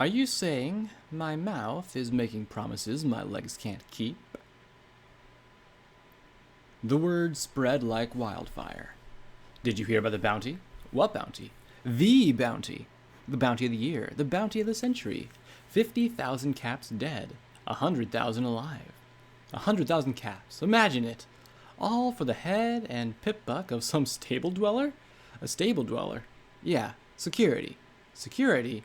Are you saying my mouth is making promises my legs can't keep? The word spread like wildfire. Did you hear about the bounty? What bounty? The bounty. The bounty of the year. The bounty of the century. 50,000 caps dead. 100,000 alive. 100,000 caps. Imagine it. All for the head and pip-buck of some stable dweller? A stable dweller? Yeah. Security. Security?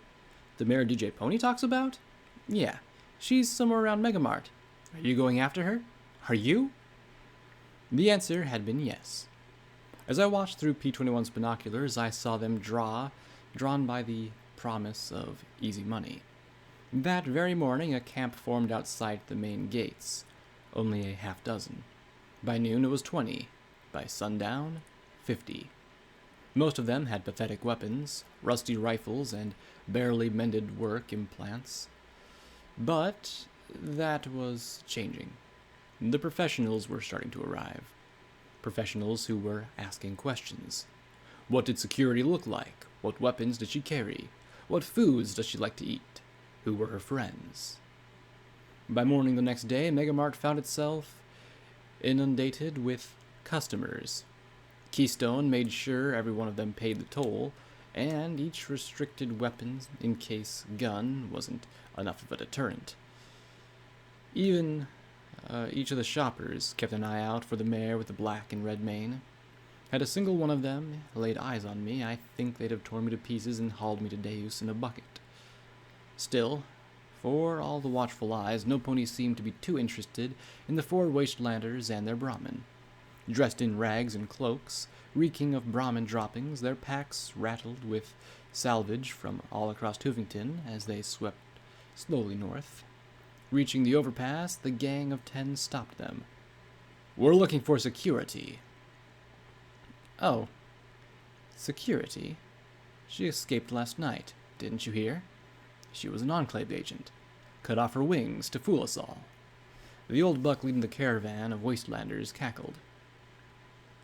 The Mayor DJ Pony talks about? Yeah. She's somewhere around Megamart. Are you going after her? Are you? The answer had been yes. As I watched through P-21's binoculars, I saw them drawn by the promise of easy money. That very morning, a camp formed outside the main gates. Only a half dozen. By noon, it was 20. By sundown, 50. Most of them had pathetic weapons, rusty rifles, and barely mended work implants. But that was changing. The professionals were starting to arrive. Professionals who were asking questions. What did security look like? What weapons did she carry? What foods does she like to eat? Who were her friends? By morning the next day, Megamart found itself inundated with customers. Keystone made sure every one of them paid the toll, and each restricted weapon in case gun wasn't enough of a deterrent. Even each of the shoppers kept an eye out for the mare with the black and red mane. Had a single one of them laid eyes on me, I think they'd have torn me to pieces and hauled me to Deus in a bucket. Still, for all the watchful eyes, no pony seemed to be too interested in the four wastelanders and their Brahmin. Dressed in rags and cloaks, reeking of Brahmin droppings, their packs rattled with salvage from all across Tuvington as they swept slowly north. Reaching the overpass, the gang of 10 stopped them. "We're looking for security." "Oh, security? She escaped last night, didn't you hear? She was an Enclave agent. Cut off her wings to fool us all." The old buck leading the caravan of wastelanders cackled.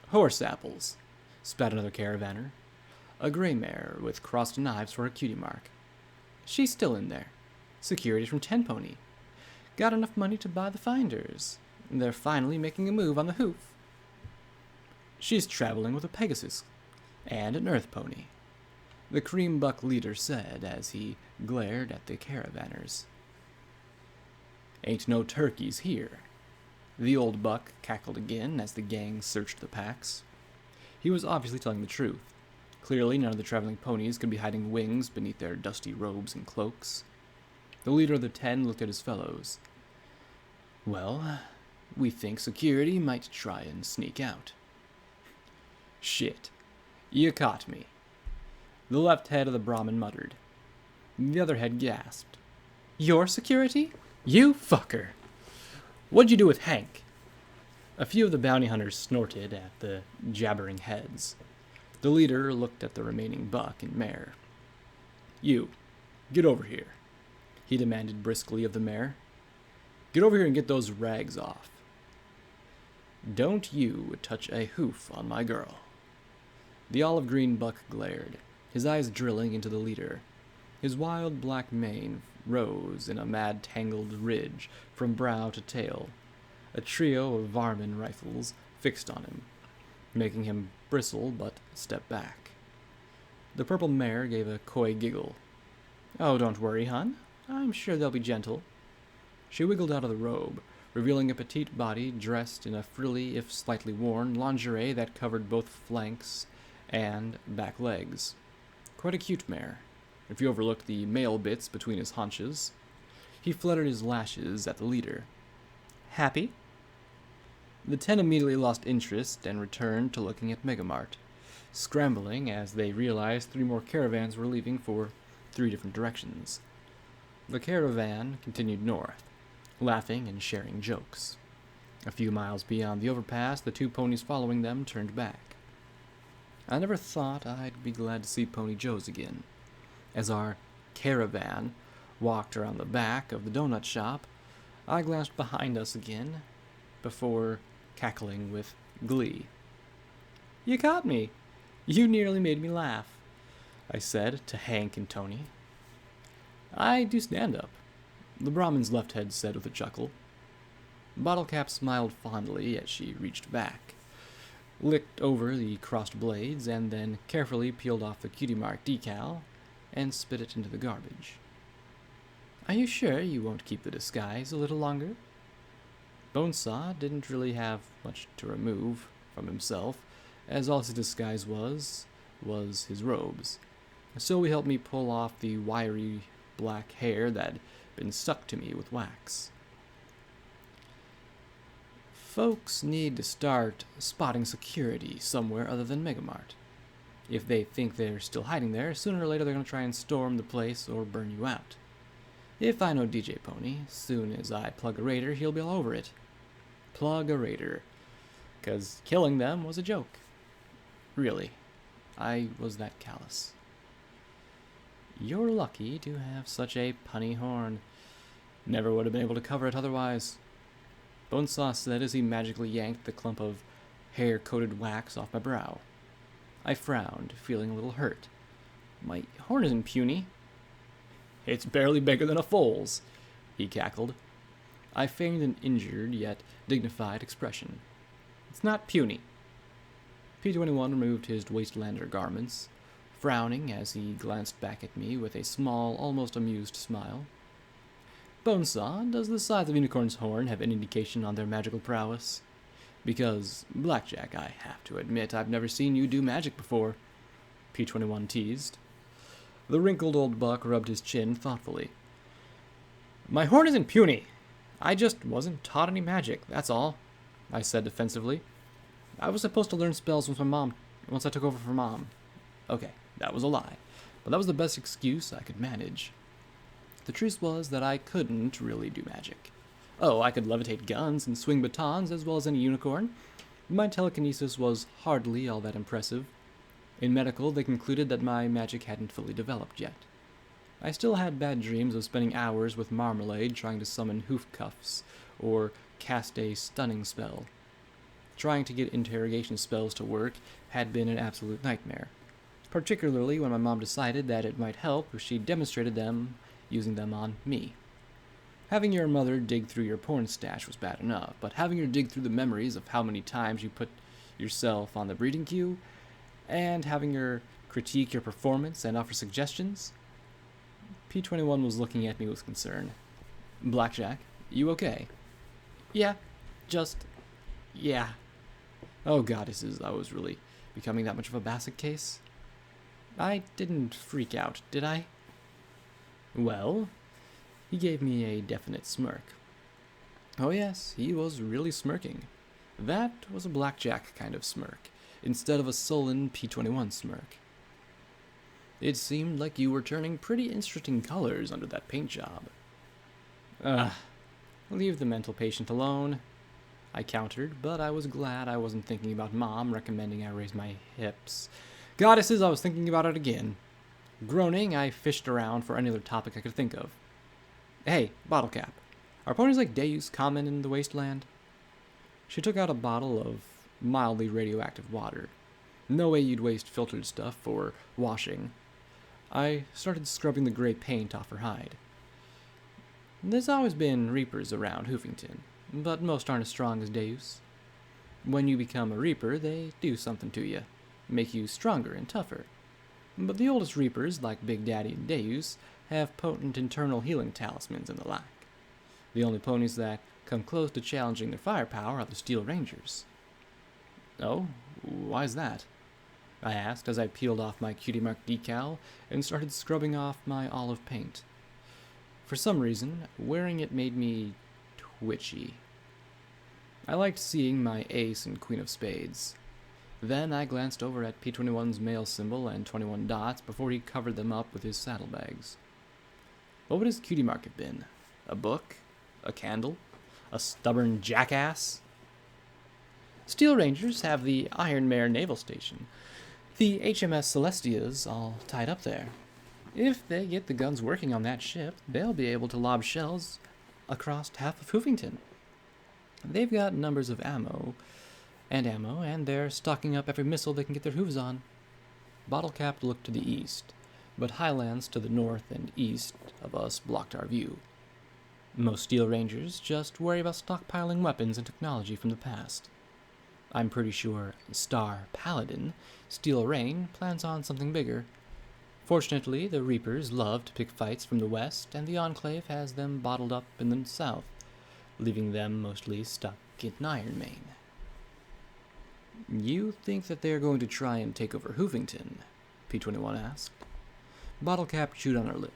"Horse apples," spat another caravaner. "A gray mare with crossed knives for her cutie mark. She's still in there. Security from 10 Pony. Got enough money to buy the finders. They're finally making a move on the hoof. She's traveling with a Pegasus and an Earth Pony," the cream buck leader said as he glared at the caravanners. "Ain't no turkeys here." The old buck cackled again as the gang searched the packs. He was obviously telling the truth. Clearly, none of the traveling ponies could be hiding wings beneath their dusty robes and cloaks. The leader of the 10 looked at his fellows. "Well, we think security might try and sneak out." "Shit. You caught me." The left head of the Brahmin muttered. The other head gasped. "Your security? You fucker! What'd you do with Hank?" A few of the bounty hunters snorted at the jabbering heads. The leader looked at the remaining buck and mare. "You, get over here," he demanded briskly of the mare. "Get over here and get those rags off. Don't you touch a hoof on my girl." The olive green buck glared, his eyes drilling into the leader. His wild black mane rose in a mad tangled ridge from brow to tail. A trio of Varmin rifles fixed on him, making him bristle but step back. The purple mare gave a coy giggle. "Oh, don't worry, hun. I'm sure they'll be gentle." She wiggled out of the robe, revealing a petite body dressed in a frilly, if slightly worn, lingerie that covered both flanks and back legs. Quite a cute mare, if you overlooked the male bits between his haunches. He fluttered his lashes at the leader. "Happy?" The 10 immediately lost interest and returned to looking at Megamart, scrambling as they realized 3 more caravans were leaving for 3 different directions. The caravan continued north, laughing and sharing jokes. A few miles beyond the overpass, the 2 ponies following them turned back. I never thought I'd be glad to see Pony Joe's again. As our caravan walked around the back of the donut shop, I glanced behind us again, before cackling with glee. "You caught me! You nearly made me laugh," I said to Hank and Tony. I do stand up, the Brahmin's left head said with a chuckle. Bottlecap smiled fondly as she reached back, licked over the crossed blades, and then carefully peeled off the cutie mark decal and spit it into the garbage. Are you sure you won't keep the disguise a little longer? Bonesaw didn't really have much to remove from himself, as all his disguise was his robes. So he helped me pull off the wiry black hair that had been stuck to me with wax. Folks need to start spotting security somewhere other than Megamart. If they think they're still hiding there, sooner or later they're going to try and storm the place or burn you out. If I know DJ Pony, soon as I plug a raider, he'll be all over it. Plug a raider. 'Cause killing them was a joke. Really, I was that callous. You're lucky to have such a punny horn. Never would have been able to cover it otherwise. Bonesaw said as he magically yanked the clump of hair-coated wax off my brow. I frowned, feeling a little hurt. My horn isn't puny. It's barely bigger than a foal's, he cackled. I feigned an injured yet dignified expression. It's not puny. P-21 removed his wastelander garments, frowning as he glanced back at me with a small, almost amused smile. Bonesaw, does the size of Unicorn's horn have any indication on their magical prowess? Because, Blackjack, I have to admit I've never seen you do magic before, P-21 teased. The wrinkled old buck rubbed his chin thoughtfully. My horn isn't puny. I just wasn't taught any magic, that's all, I said defensively. I was supposed to learn spells once I took over for Mom. Okay, that was a lie, but that was the best excuse I could manage. The truth was that I couldn't really do magic. Oh, I could levitate guns and swing batons as well as any unicorn. My telekinesis was hardly all that impressive. In medical, they concluded that my magic hadn't fully developed yet. I still had bad dreams of spending hours with Marmalade trying to summon hoof cuffs or cast a stunning spell. Trying to get interrogation spells to work had been an absolute nightmare, particularly when my mom decided that it might help if she demonstrated them using them on me. Having your mother dig through your porn stash was bad enough, but having her dig through the memories of how many times you put yourself on the breeding queue, and having her critique your performance and offer suggestions? P-21 was looking at me with concern. Blackjack, you okay? Yeah. Oh goddesses, I was really becoming that much of a basket case? I didn't freak out, did I? Well, he gave me a definite smirk. Oh yes, he was really smirking. That was a Blackjack kind of smirk, instead of a sullen P-21 smirk. It seemed like you were turning pretty interesting colors under that paint job. Leave the mental patient alone, I countered, but I was glad I wasn't thinking about Mom recommending I raise my hips. Goddesses, I was thinking about it again. Groaning, I fished around for any other topic I could think of. Hey, Bottlecap, are ponies like Deus common in the wasteland? She took out a bottle of mildly radioactive water. No way you'd waste filtered stuff for washing. I started scrubbing the gray paint off her hide. There's always been reapers around Hoofington, but most aren't as strong as Deus. When you become a reaper, they do something to you, make you stronger and tougher. But the oldest reapers, like Big Daddy and Deus, have potent internal healing talismans in the like. The only ponies that come close to challenging their firepower are the Steel Rangers. Oh, why's that? I asked as I peeled off my cutie mark decal and started scrubbing off my olive paint. For some reason, wearing it made me twitchy. I liked seeing my ace and queen of spades. Then I glanced over at P-21's male symbol and 21 dots before he covered them up with his saddlebags. What would his cutie mark have been? A book? A candle? A stubborn jackass? Steel Rangers have the Iron Mare Naval Station. The HMS Celestia's all tied up there. If they get the guns working on that ship, they'll be able to lob shells across half of Hoofington. They've got numbers of ammo, and they're stocking up every missile they can get their hooves on. Bottlecap looked to the east. but highlands to the north and east of us blocked our view. Most Steel Rangers just worry about stockpiling weapons and technology from the past. I'm pretty sure Star Paladin, Steel Rain, plans on something bigger. Fortunately, the Reapers love to pick fights from the west, and the Enclave has them bottled up in the south, leaving them mostly stuck in Iron Main. You think that they're going to try and take over Hoovington? P-21 asked. Bottlecap chewed on her lip.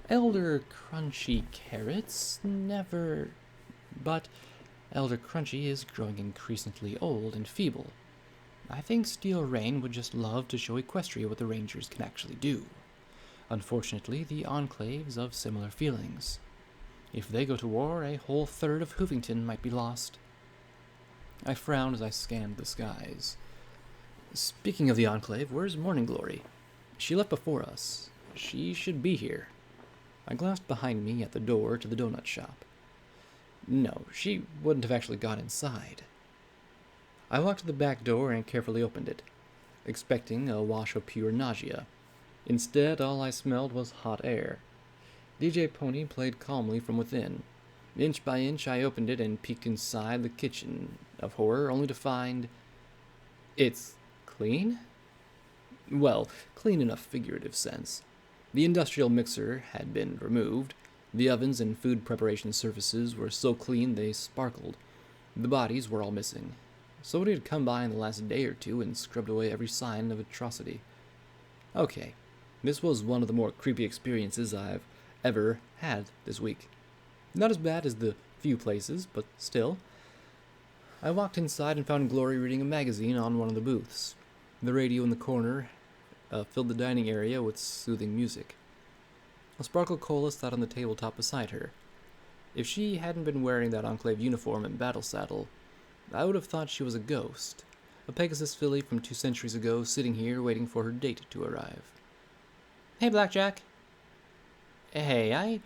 Elder Crunchy Carrots never... But Elder Crunchy is growing increasingly old and feeble. I think Steel Rain would just love to show Equestria what the Rangers can actually do. Unfortunately, the Enclave's of similar feelings. If they go to war, a whole third of Hoovington might be lost. I frowned as I scanned the skies. Speaking of the Enclave, where's Morning Glory? She left before us. She should be here. I glanced behind me at the door to the donut shop. No, she wouldn't have actually gone inside. I walked to the back door and carefully opened it, expecting a wash of pure nausea. Instead, all I smelled was hot air. DJ Pony played calmly from within. Inch by inch, I opened it and peeked inside the kitchen of horror, only to find... It's clean? Well, clean in a figurative sense. The industrial mixer had been removed. The ovens and food preparation surfaces were so clean they sparkled. The bodies were all missing. Somebody had come by in the last day or two and scrubbed away every sign of atrocity. Okay, this was one of the more creepy experiences I've ever had this week. Not as bad as the few places, but still. I walked inside and found Glory reading a magazine on one of the booths. The radio in the corner filled the dining area with soothing music. A Sparkle Cola sat on the tabletop beside her. If she hadn't been wearing that Enclave uniform and battle saddle, I would have thought she was a ghost, a Pegasus filly from 2 centuries ago sitting here waiting for her date to arrive. Hey, Blackjack. Hey, I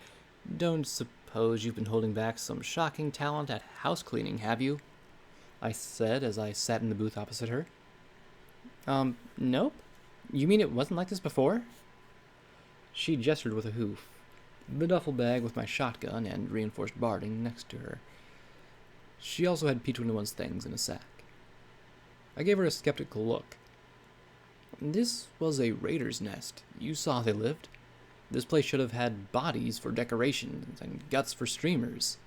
don't suppose you've been holding back some shocking talent at house cleaning, have you? I said as I sat in the booth opposite her. Nope. You mean it wasn't like this before? She gestured with a hoof, the duffel bag with my shotgun and reinforced barding next to her. She also had P-21's things in a sack. I gave her a skeptical look. This was a raider's nest. You saw they lived. This place should have had bodies for decorations and guts for streamers.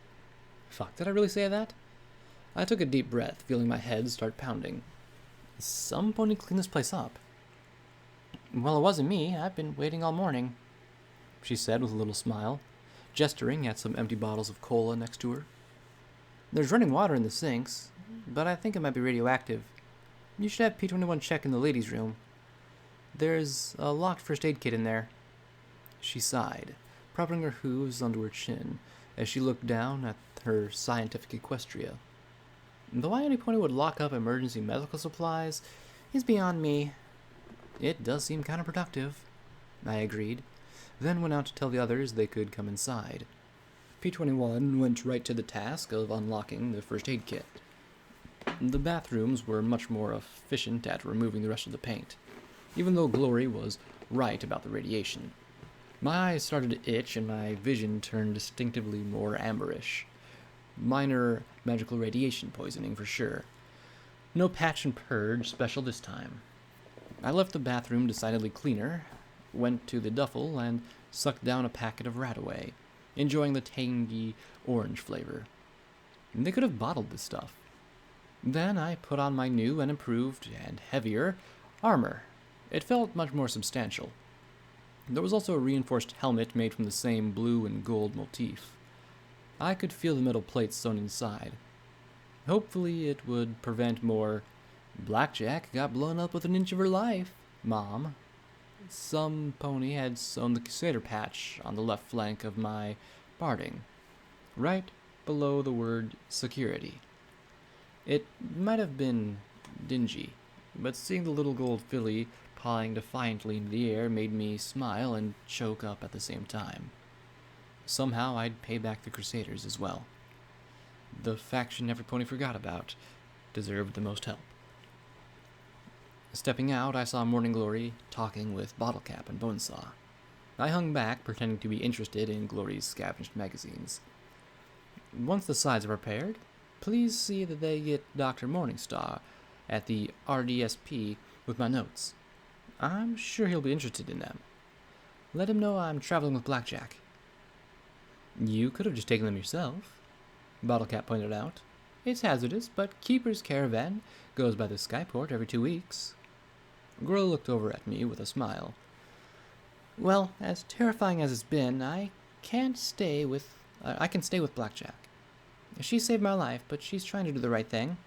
Fuck, did I really say that? I took a deep breath, feeling my head start pounding. Somebody clean this place up. Well, it wasn't me. I've been waiting all morning, she said with a little smile, gesturing at some empty bottles of cola next to her. There's running water in the sinks, but I think it might be radioactive. You should have P-21 check in the ladies' room. There's a locked first aid kit in there. She sighed, propping her hooves onto her chin as she looked down at her scientific Equestria. The why any pony would lock up emergency medical supplies is beyond me. It does seem counterproductive, I agreed, then went out to tell the others they could come inside. P-21 went right to the task of unlocking the first aid kit. The bathrooms were much more efficient at removing the rest of the paint, even though Glory was right about the radiation. My eyes started to itch and my vision turned distinctively more amberish. Minor magical radiation poisoning for sure. No patch and purge special this time. I left the bathroom decidedly cleaner, went to the duffel, and sucked down a packet of Radaway, enjoying the tangy orange flavor. They could have bottled this stuff. Then I put on my new and improved, and heavier, armor. It felt much more substantial. There was also a reinforced helmet made from the same blue and gold motif. I could feel the metal plates sewn inside. Hopefully it would prevent more Blackjack got blown up with an inch of her life, Mom. Some pony had sewn the Crusader patch on the left flank of my barding, right below the word security. It might have been dingy, but seeing the little gold filly pawing defiantly in the air made me smile and choke up at the same time. Somehow I'd pay back the Crusaders as well. The faction every pony forgot about deserved the most help. Stepping out, I saw Morning Glory talking with Bottlecap and Bonesaw. I hung back, pretending to be interested in Glory's scavenged magazines. Once the sides are prepared, please see that they get Dr. Morningstar at the RDSP with my notes. I'm sure he'll be interested in them. Let him know I'm traveling with Blackjack. You could have just taken them yourself, Bottlecap pointed out. It's hazardous, but Keeper's Caravan goes by the Skyport every 2 weeks. Gorilla looked over at me with a smile. Well, as terrifying as it's been, I can stay with Blackjack. She saved my life, but she's trying to do the right thing.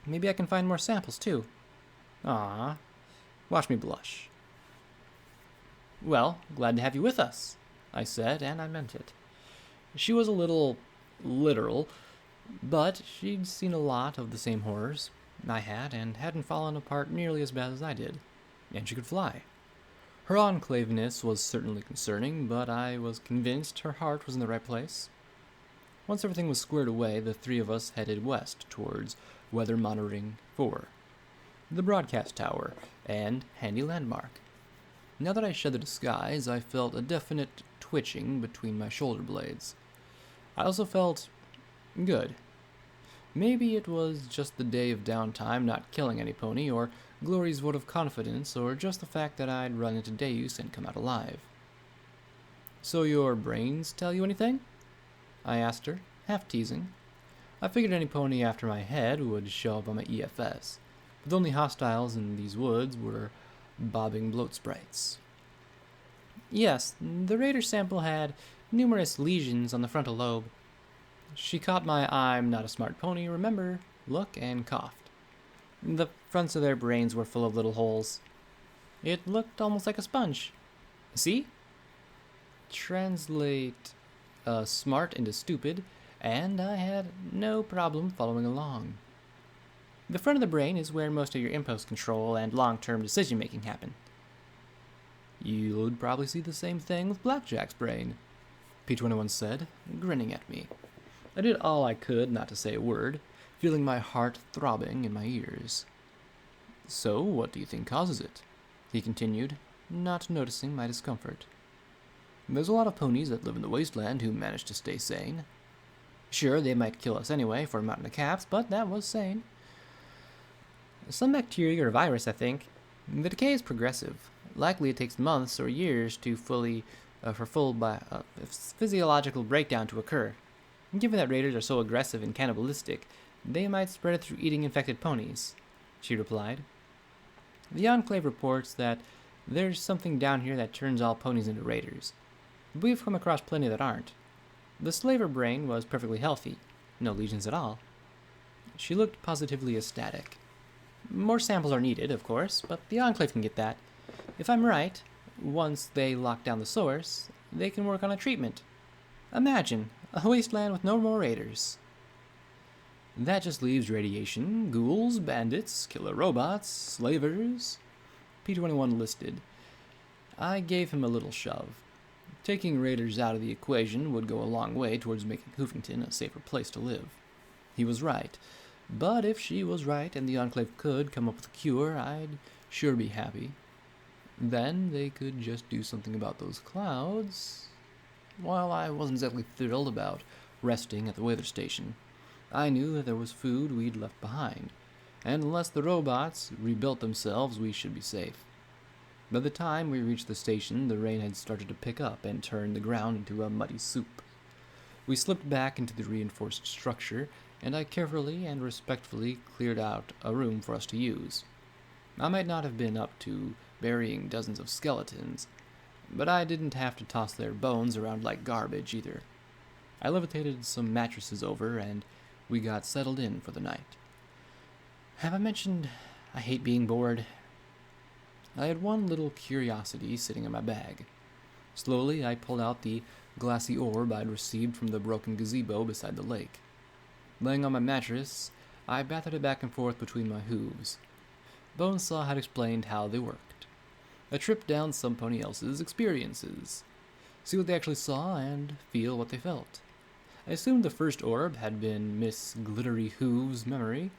Maybe I can find more samples, too. Ah, watch me blush. Well, glad to have you with us, I said, and I meant it. She was a little literal, but she'd seen a lot of the same horrors I had and hadn't fallen apart nearly as bad as I did, and she could fly. Her enclaveness was certainly concerning, but I was convinced her heart was in the right place. Once everything was squared away, the three of us headed west towards Weather Monitoring 4, the broadcast tower, and handy landmark. Now that I shed the disguise, I felt a definite twitching between my shoulder blades. I also felt good. Maybe it was just the day of downtime not killing any pony, or Glory's vote of confidence, or just the fact that I'd run into Deus and come out alive. So your brains tell you anything? I asked her, half teasing. I figured any pony after my head would show up on my EFS, but the only hostiles in these woods were bobbing bloat sprites. Yes, the raider sample had numerous lesions on the frontal lobe. She caught my I'm not a smart pony, remember, look, and coughed. The fronts of their brains were full of little holes. It looked almost like a sponge. See? Translate smart into stupid, and I had no problem following along. The front of the brain is where most of your impulse control and long-term decision-making happen. You'd probably see the same thing with Blackjack's brain, P21 said, grinning at me. I did all I could not to say a word, feeling my heart throbbing in my ears. So, what do you think causes it? He continued, not noticing my discomfort. There's a lot of ponies that live in the wasteland who manage to stay sane. Sure, they might kill us anyway for a mountain of caps, but that was sane. Some bacteria or virus, I think. The decay is progressive. Likely it takes months or years to for full physiological breakdown to occur. Given that raiders are so aggressive and cannibalistic, they might spread it through eating infected ponies, she replied. The Enclave reports that there's something down here that turns all ponies into raiders. We've come across plenty that aren't. The slaver brain was perfectly healthy, no lesions at all. She looked positively ecstatic. More samples are needed, of course, but the Enclave can get that. If I'm right, once they lock down the source, they can work on a treatment. Imagine, a wasteland with no more raiders. That just leaves radiation, ghouls, bandits, killer robots, slavers. P21 listed. I gave him a little shove. Taking raiders out of the equation would go a long way towards making Hoofington a safer place to live. He was right. But if she was right and the Enclave could come up with a cure, I'd sure be happy. Then they could just do something about those clouds. While I wasn't exactly thrilled about resting at the weather station, I knew that there was food we'd left behind, and unless the robots rebuilt themselves, we should be safe. By the time we reached the station, the rain had started to pick up and turn the ground into a muddy soup. We slipped back into the reinforced structure, and I carefully and respectfully cleared out a room for us to use. I might not have been up to burying dozens of skeletons, but I didn't have to toss their bones around like garbage either. I levitated some mattresses over, and we got settled in for the night. Have I mentioned I hate being bored? I had one little curiosity sitting in my bag. Slowly, I pulled out the glassy orb I'd received from the broken gazebo beside the lake. Laying on my mattress, I battered it back and forth between my hooves. Bonesaw had explained how they worked. A trip down some pony else's experiences. See what they actually saw and feel what they felt. I assumed the first orb had been Miss Glittery Hooves' memory.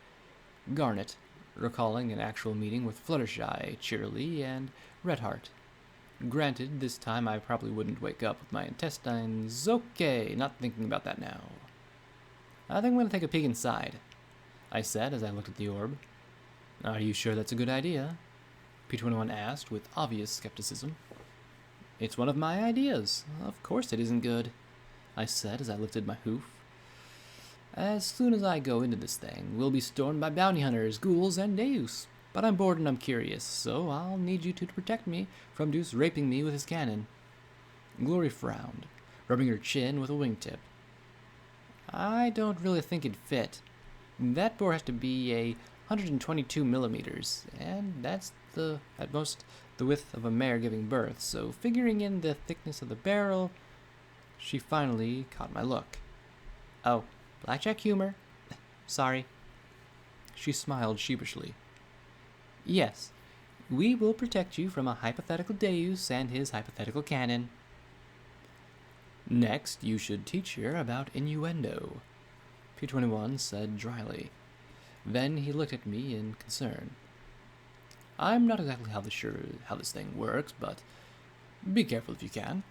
Garnet, recalling an actual meeting with Fluttershy, Cheerily, and Redheart. Granted, this time I probably wouldn't wake up with my intestines. Okay, not thinking about that now. I think I'm going to take a peek inside, I said as I looked at the orb. Are you sure that's a good idea? P21 asked with obvious skepticism. It's one of my ideas. Of course it isn't good, I said as I lifted my hoof. As soon as I go into this thing, we'll be stormed by bounty hunters, ghouls, and Deus. But I'm bored and I'm curious, so I'll need you two to protect me from Deus raping me with his cannon. Glory frowned, rubbing her chin with a wingtip. I don't really think it'd fit. That bore has to be a 122 millimeters, and that's at most the width of a mare giving birth, so figuring in the thickness of the barrel, she finally caught my look. Oh, blackjack humor. Sorry. She smiled sheepishly. Yes, we will protect you from a hypothetical Deus and his hypothetical cannon. Next, you should teach her about innuendo, P21 said dryly. Then he looked at me in concern. I'm not exactly sure how this thing works, but be careful if you can.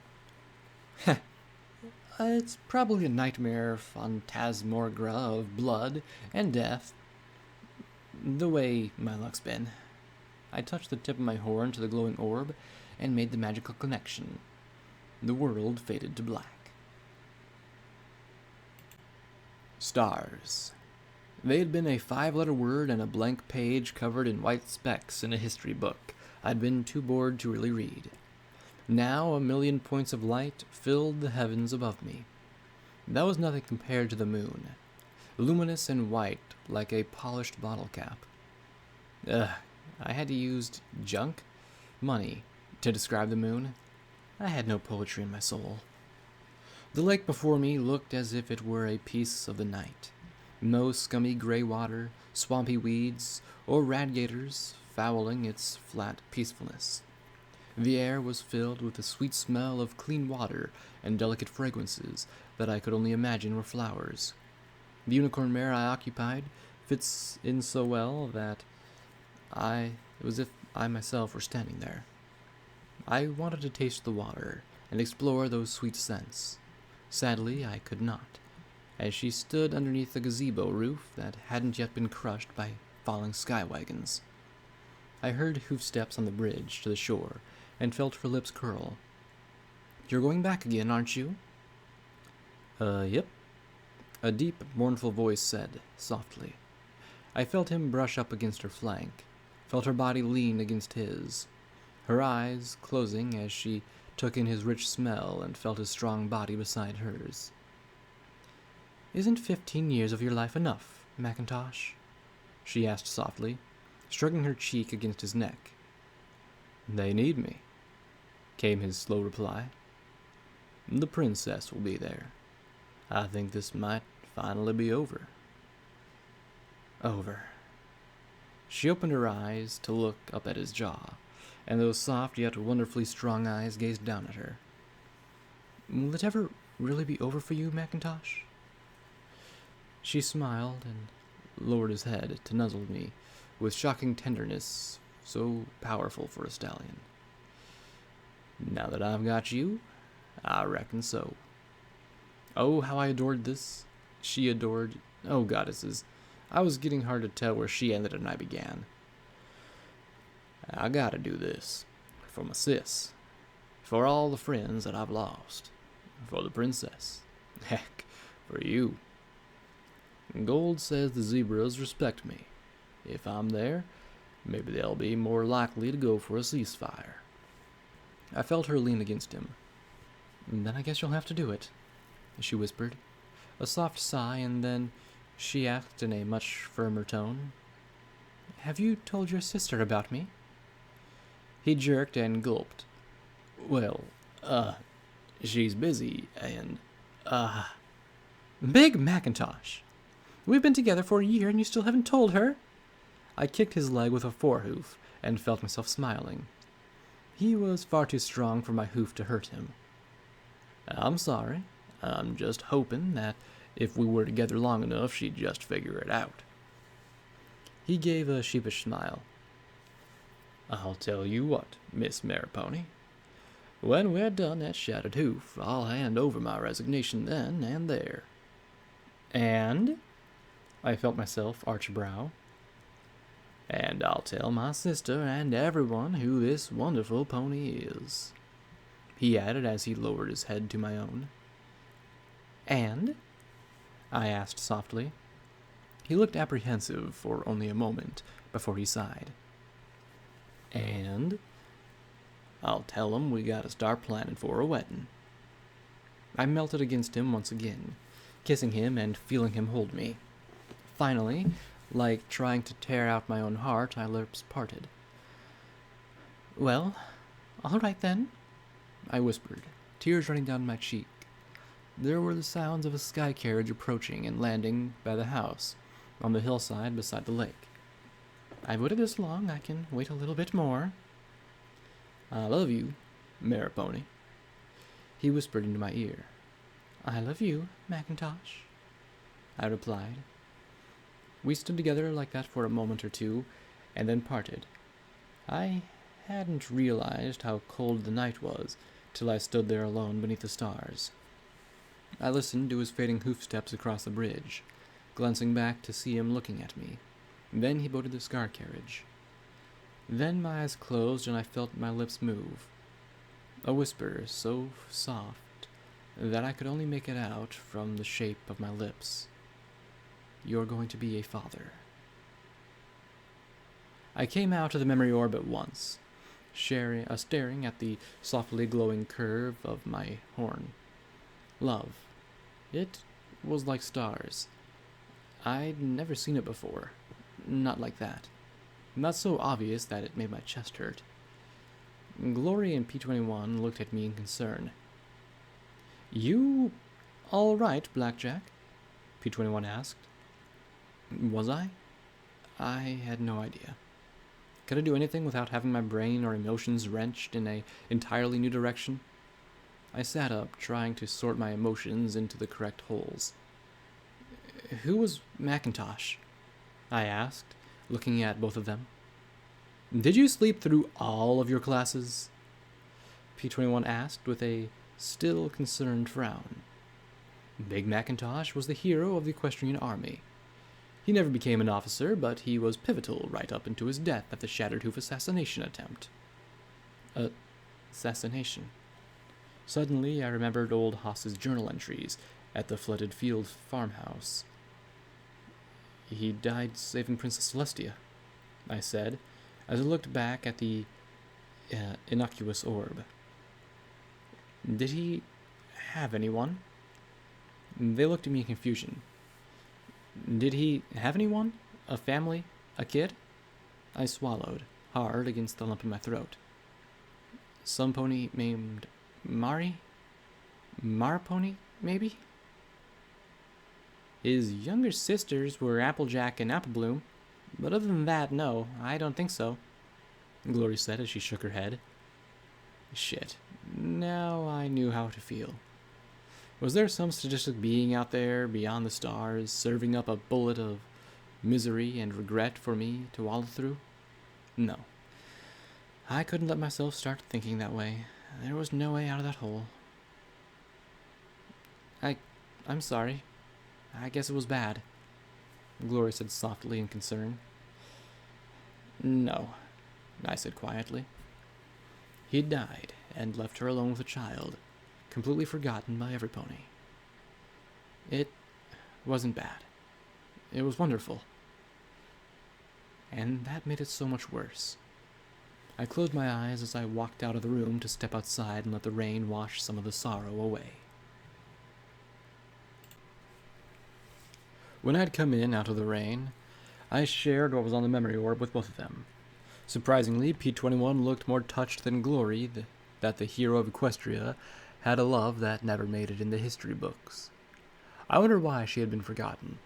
It's probably a nightmare phantasmagora of blood and death, the way my luck's been. I touched the tip of my horn to the glowing orb and made the magical connection. The world faded to black. Stars. They had been a 5-letter word and a blank page covered in white specks in a history book I'd been too bored to really read. Now 1,000,000 points of light filled the heavens above me. That was nothing compared to the moon, luminous and white like a polished bottle cap. I had to use money, to describe the moon. I had no poetry in my soul. The lake before me looked as if it were a piece of the night. No scummy gray water, swampy weeds, or radgators fouling its flat peacefulness. The air was filled with the sweet smell of clean water and delicate fragrances that I could only imagine were flowers. The unicorn mare I occupied fits in so well that it was as if I myself were standing there. I wanted to taste the water and explore those sweet scents. Sadly, I could not, as she stood underneath the gazebo roof that hadn't yet been crushed by falling sky wagons. I heard hoofsteps on the bridge to the shore and felt her lips curl. You're going back again, aren't you? Yep, a deep, mournful voice said, softly. I felt him brush up against her flank, felt her body lean against his, her eyes closing as she took in his rich smell and felt his strong body beside hers. Isn't 15 years of your life enough, Macintosh? She asked softly, stroking her cheek against his neck. They need me, came his slow reply. The princess will be there. I think this might finally be over. Over. She opened her eyes to look up at his jaw, and those soft yet wonderfully strong eyes gazed down at her. Will it ever really be over for you, Macintosh? She smiled and lowered his head to nuzzle me with shocking tenderness, so powerful for a stallion. Now that I've got you, I reckon so. Oh, how I adored this. She adored... Oh, goddesses. I was getting hard to tell where she ended and I began. I gotta do this. For my sis. For all the friends that I've lost. For the princess. Heck, for you. Gold says the zebras respect me. If I'm there, maybe they'll be more likely to go for a ceasefire. I felt her lean against him. Then I guess you'll have to do it, she whispered. A soft sigh, and then she asked in a much firmer tone, Have you told your sister about me? He jerked and gulped. Well, she's busy, and, Big Macintosh! We've been together for a year and you still haven't told her? I kicked his leg with a forehoof and felt myself smiling. He was far too strong for my hoof to hurt him. I'm sorry. I'm just hoping that if we were together long enough, she'd just figure it out. He gave a sheepish smile. I'll tell you what, Miss Maripony. When we're done at Shattered Hoof, I'll hand over my resignation then and there. And? I felt myself arch a brow. And I'll tell my sister and everyone who this wonderful pony is, he added as he lowered his head to my own. And? I asked softly. He looked apprehensive for only a moment before he sighed. And? I'll tell 'em we gotta start planning for a wedding. I melted against him once again, kissing him and feeling him hold me. Finally, like trying to tear out my own heart, our lips parted. Well, all right then, I whispered, tears running down my cheek. There were the sounds of a sky carriage approaching and landing by the house, on the hillside beside the lake. I've waited this long, I can wait a little bit more. I love you, Maripony. He whispered into my ear. I love you, Macintosh, I replied. We stood together like that for a moment or two, and then parted. I hadn't realized how cold the night was till I stood there alone beneath the stars. I listened to his fading hoofsteps across the bridge, glancing back to see him looking at me. Then he boarded the scar carriage. Then my eyes closed and I felt my lips move. A whisper so soft that I could only make it out from the shape of my lips. You're going to be a father. I came out of the memory orb at once, staring at the softly glowing curve of my horn. Love. It was like stars. I'd never seen it before. Not like that. Not so obvious that it made my chest hurt. Glory and P21 looked at me in concern. You all right, Blackjack? P21 asked. Was I? I had no idea. Could I do anything without having my brain or emotions wrenched in an entirely new direction? I sat up, trying to sort my emotions into the correct holes. Who was Macintosh? I asked, looking at both of them. Did you sleep through all of your classes? P21 asked with a still concerned frown. Big Macintosh was the hero of the Equestrian army. He never became an officer, but he was pivotal right up into his death at the Shattered Hoof assassination attempt. Assassination. Suddenly, I remembered old Haas's journal entries at the flooded field farmhouse. He died saving Princess Celestia, I said, as I looked back at the innocuous orb. Did he have anyone? They looked at me in confusion. Did he have anyone? A family? A kid? I swallowed, hard against the lump in my throat. Some pony named Mari? Maripony, maybe? His younger sisters were Applejack and Applebloom, but other than that, no, I don't think so, Glory said as she shook her head. Shit, now I knew how to feel. Was there some sadistic being out there beyond the stars, serving up a bullet of misery and regret for me to wallow through? No. I couldn't let myself start thinking that way. There was no way out of that hole. I'm sorry. I guess it was bad, Glory said softly in concern. No, I said quietly. He'd died and left her alone with a child, completely forgotten by every pony. It wasn't bad. It was wonderful. And that made it so much worse. I closed my eyes as I walked out of the room to step outside and let the rain wash some of the sorrow away. When I'd come in out of the rain, I shared what was on the memory orb with both of them. Surprisingly, P21 looked more touched than Glory that the hero of Equestria had a love that never made it in the history books. I wondered why she had been forgotten.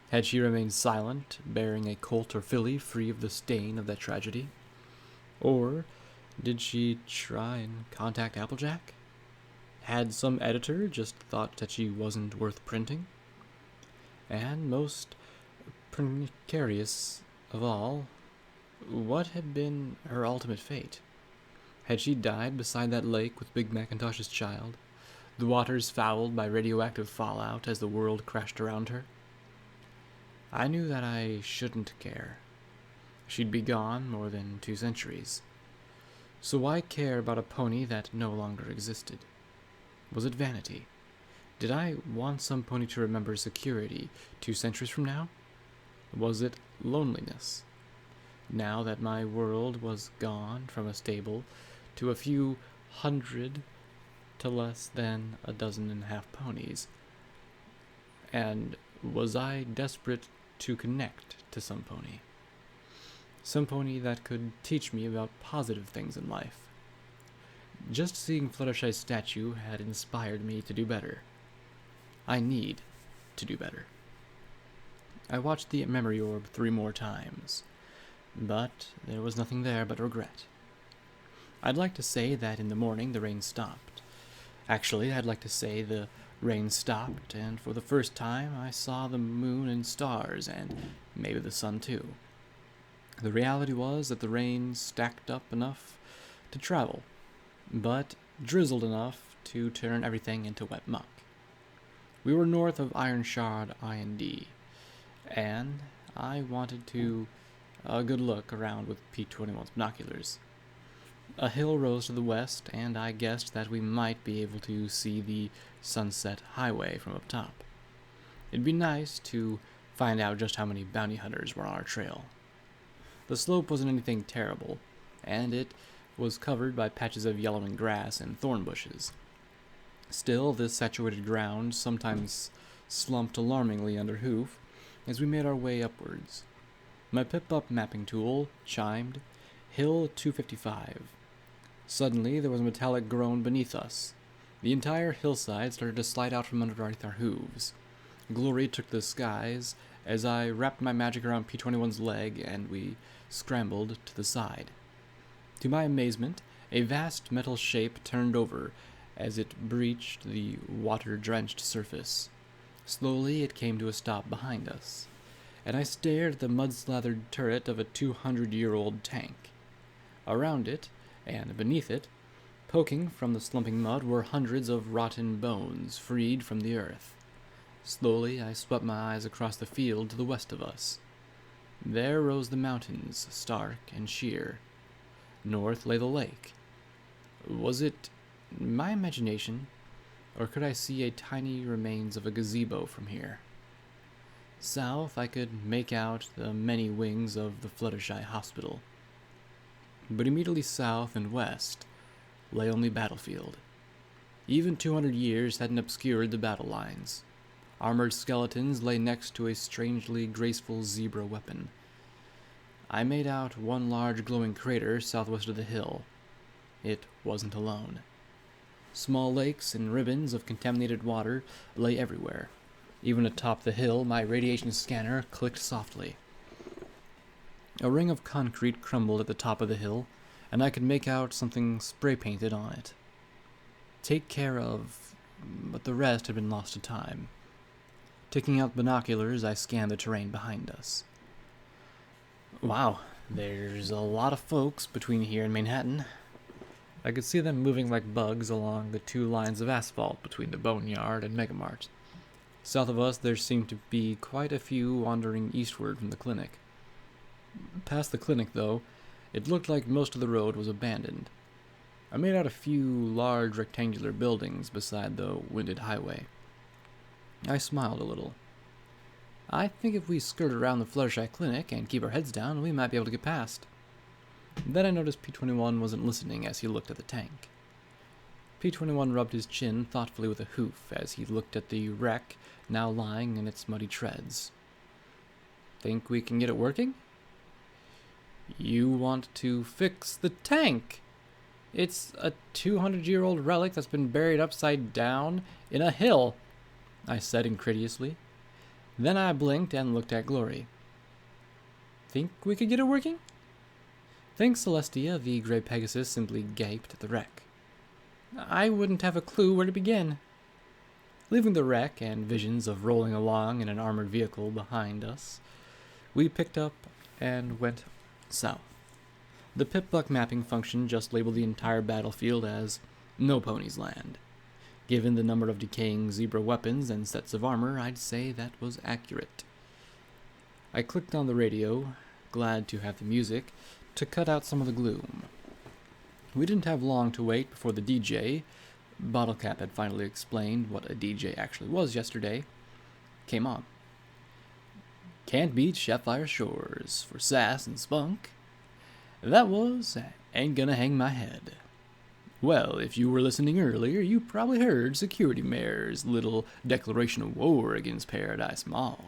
Had she remained silent, bearing a colt or filly free of the stain of that tragedy? Or did she try and contact Applejack? Had some editor just thought that she wasn't worth printing? And most precarious, of all, what had been her ultimate fate? Had she died beside that lake with Big Macintosh's child, the waters fouled by radioactive fallout as the world crashed around her? I knew that I shouldn't care. She'd be gone more than 2 centuries. So why care about a pony that no longer existed? Was it vanity? Did I want some pony to remember security 2 centuries from now? Was it loneliness? Now that my world was gone from a stable to a few hundred to less than a dozen and a half ponies, and was I desperate to connect to some pony? Some pony that could teach me about positive things in life. Just seeing Fluttershy's statue had inspired me to do better. I need to do better. I watched the memory orb 3 more times, but there was nothing there but regret. I'd like to say that in the morning the rain stopped. Actually, I'd like to say the rain stopped, and for the first time I saw the moon and stars, and maybe the sun too. The reality was that the rain stacked up enough to travel, but drizzled enough to turn everything into wet muck. We were north of Iron Shard IND, and I wanted to a good look around with P-21's binoculars. A hill rose to the west, and I guessed that we might be able to see the Sunset Highway from up top. It'd be nice to find out just how many bounty hunters were on our trail. The slope wasn't anything terrible, and it was covered by patches of yellowing grass and thorn bushes. Still, this saturated ground sometimes slumped alarmingly under hoof as we made our way upwards. My pip-up mapping tool chimed, Hill 255. Suddenly, there was a metallic groan beneath us. The entire hillside started to slide out from underneath our hooves. Glory took the skies as I wrapped my magic around P-21's leg and we scrambled to the side. To my amazement, a vast metal shape turned over as it breached the water-drenched surface. Slowly, it came to a stop behind us, and I stared at the mud-slathered turret of a 200-year-old tank. Around it, and beneath it, poking from the slumping mud, were hundreds of rotten bones freed from the earth. Slowly, I swept my eyes across the field to the west of us. There rose the mountains, stark and sheer. North lay the lake. Was it my imagination, or could I see a tiny remains of a gazebo from here? South, I could make out the many wings of the Fluttershy Hospital. But immediately south and west lay only battlefield. Even 200 years hadn't obscured the battle lines. Armored skeletons lay next to a strangely graceful zebra weapon. I made out one large glowing crater southwest of the hill. It wasn't alone. Small lakes and ribbons of contaminated water lay everywhere. Even atop the hill, my radiation scanner clicked softly. A ring of concrete crumbled at the top of the hill, and I could make out something spray-painted on it. Take care of, but the rest had been lost to time. Taking out binoculars, I scanned the terrain behind us. Wow, there's a lot of folks between here and Manhattan. I could see them moving like bugs along the 2 lines of asphalt between the Boneyard and Megamart. South of us, there seemed to be quite a few wandering eastward from the clinic. Past the clinic, though, it looked like most of the road was abandoned. I made out a few large rectangular buildings beside the winded highway. I smiled a little. I think if we skirt around the Fluttershy Clinic and keep our heads down, we might be able to get past. Then I noticed P-21 wasn't listening as he looked at the tank. P-21 rubbed his chin thoughtfully with a hoof as he looked at the wreck now lying in its muddy treads. Think we can get it working? You want to fix the tank? It's a 200-year-old relic that's been buried upside down in a hill, I said incredulously. Then I blinked and looked at Glory. Think we could get it working? Thanks, Celestia, the Grey Pegasus simply gaped at the wreck. I wouldn't have a clue where to begin. Leaving the wreck and visions of rolling along in an armored vehicle behind us, we picked up and went south. The Pip-Buck mapping function just labeled the entire battlefield as No Ponies Land. Given the number of decaying zebra weapons and sets of armor, I'd say that was accurate. I clicked on the radio, glad to have the music, to cut out some of the gloom. We didn't have long to wait before the DJ, Bottlecap had finally explained what a DJ actually was yesterday, came on. Can't beat Chefire Shores for sass and spunk. That was Ain't Gonna Hang My Head. Well, if you were listening earlier, you probably heard Security Mayor's little declaration of war against Paradise Mall.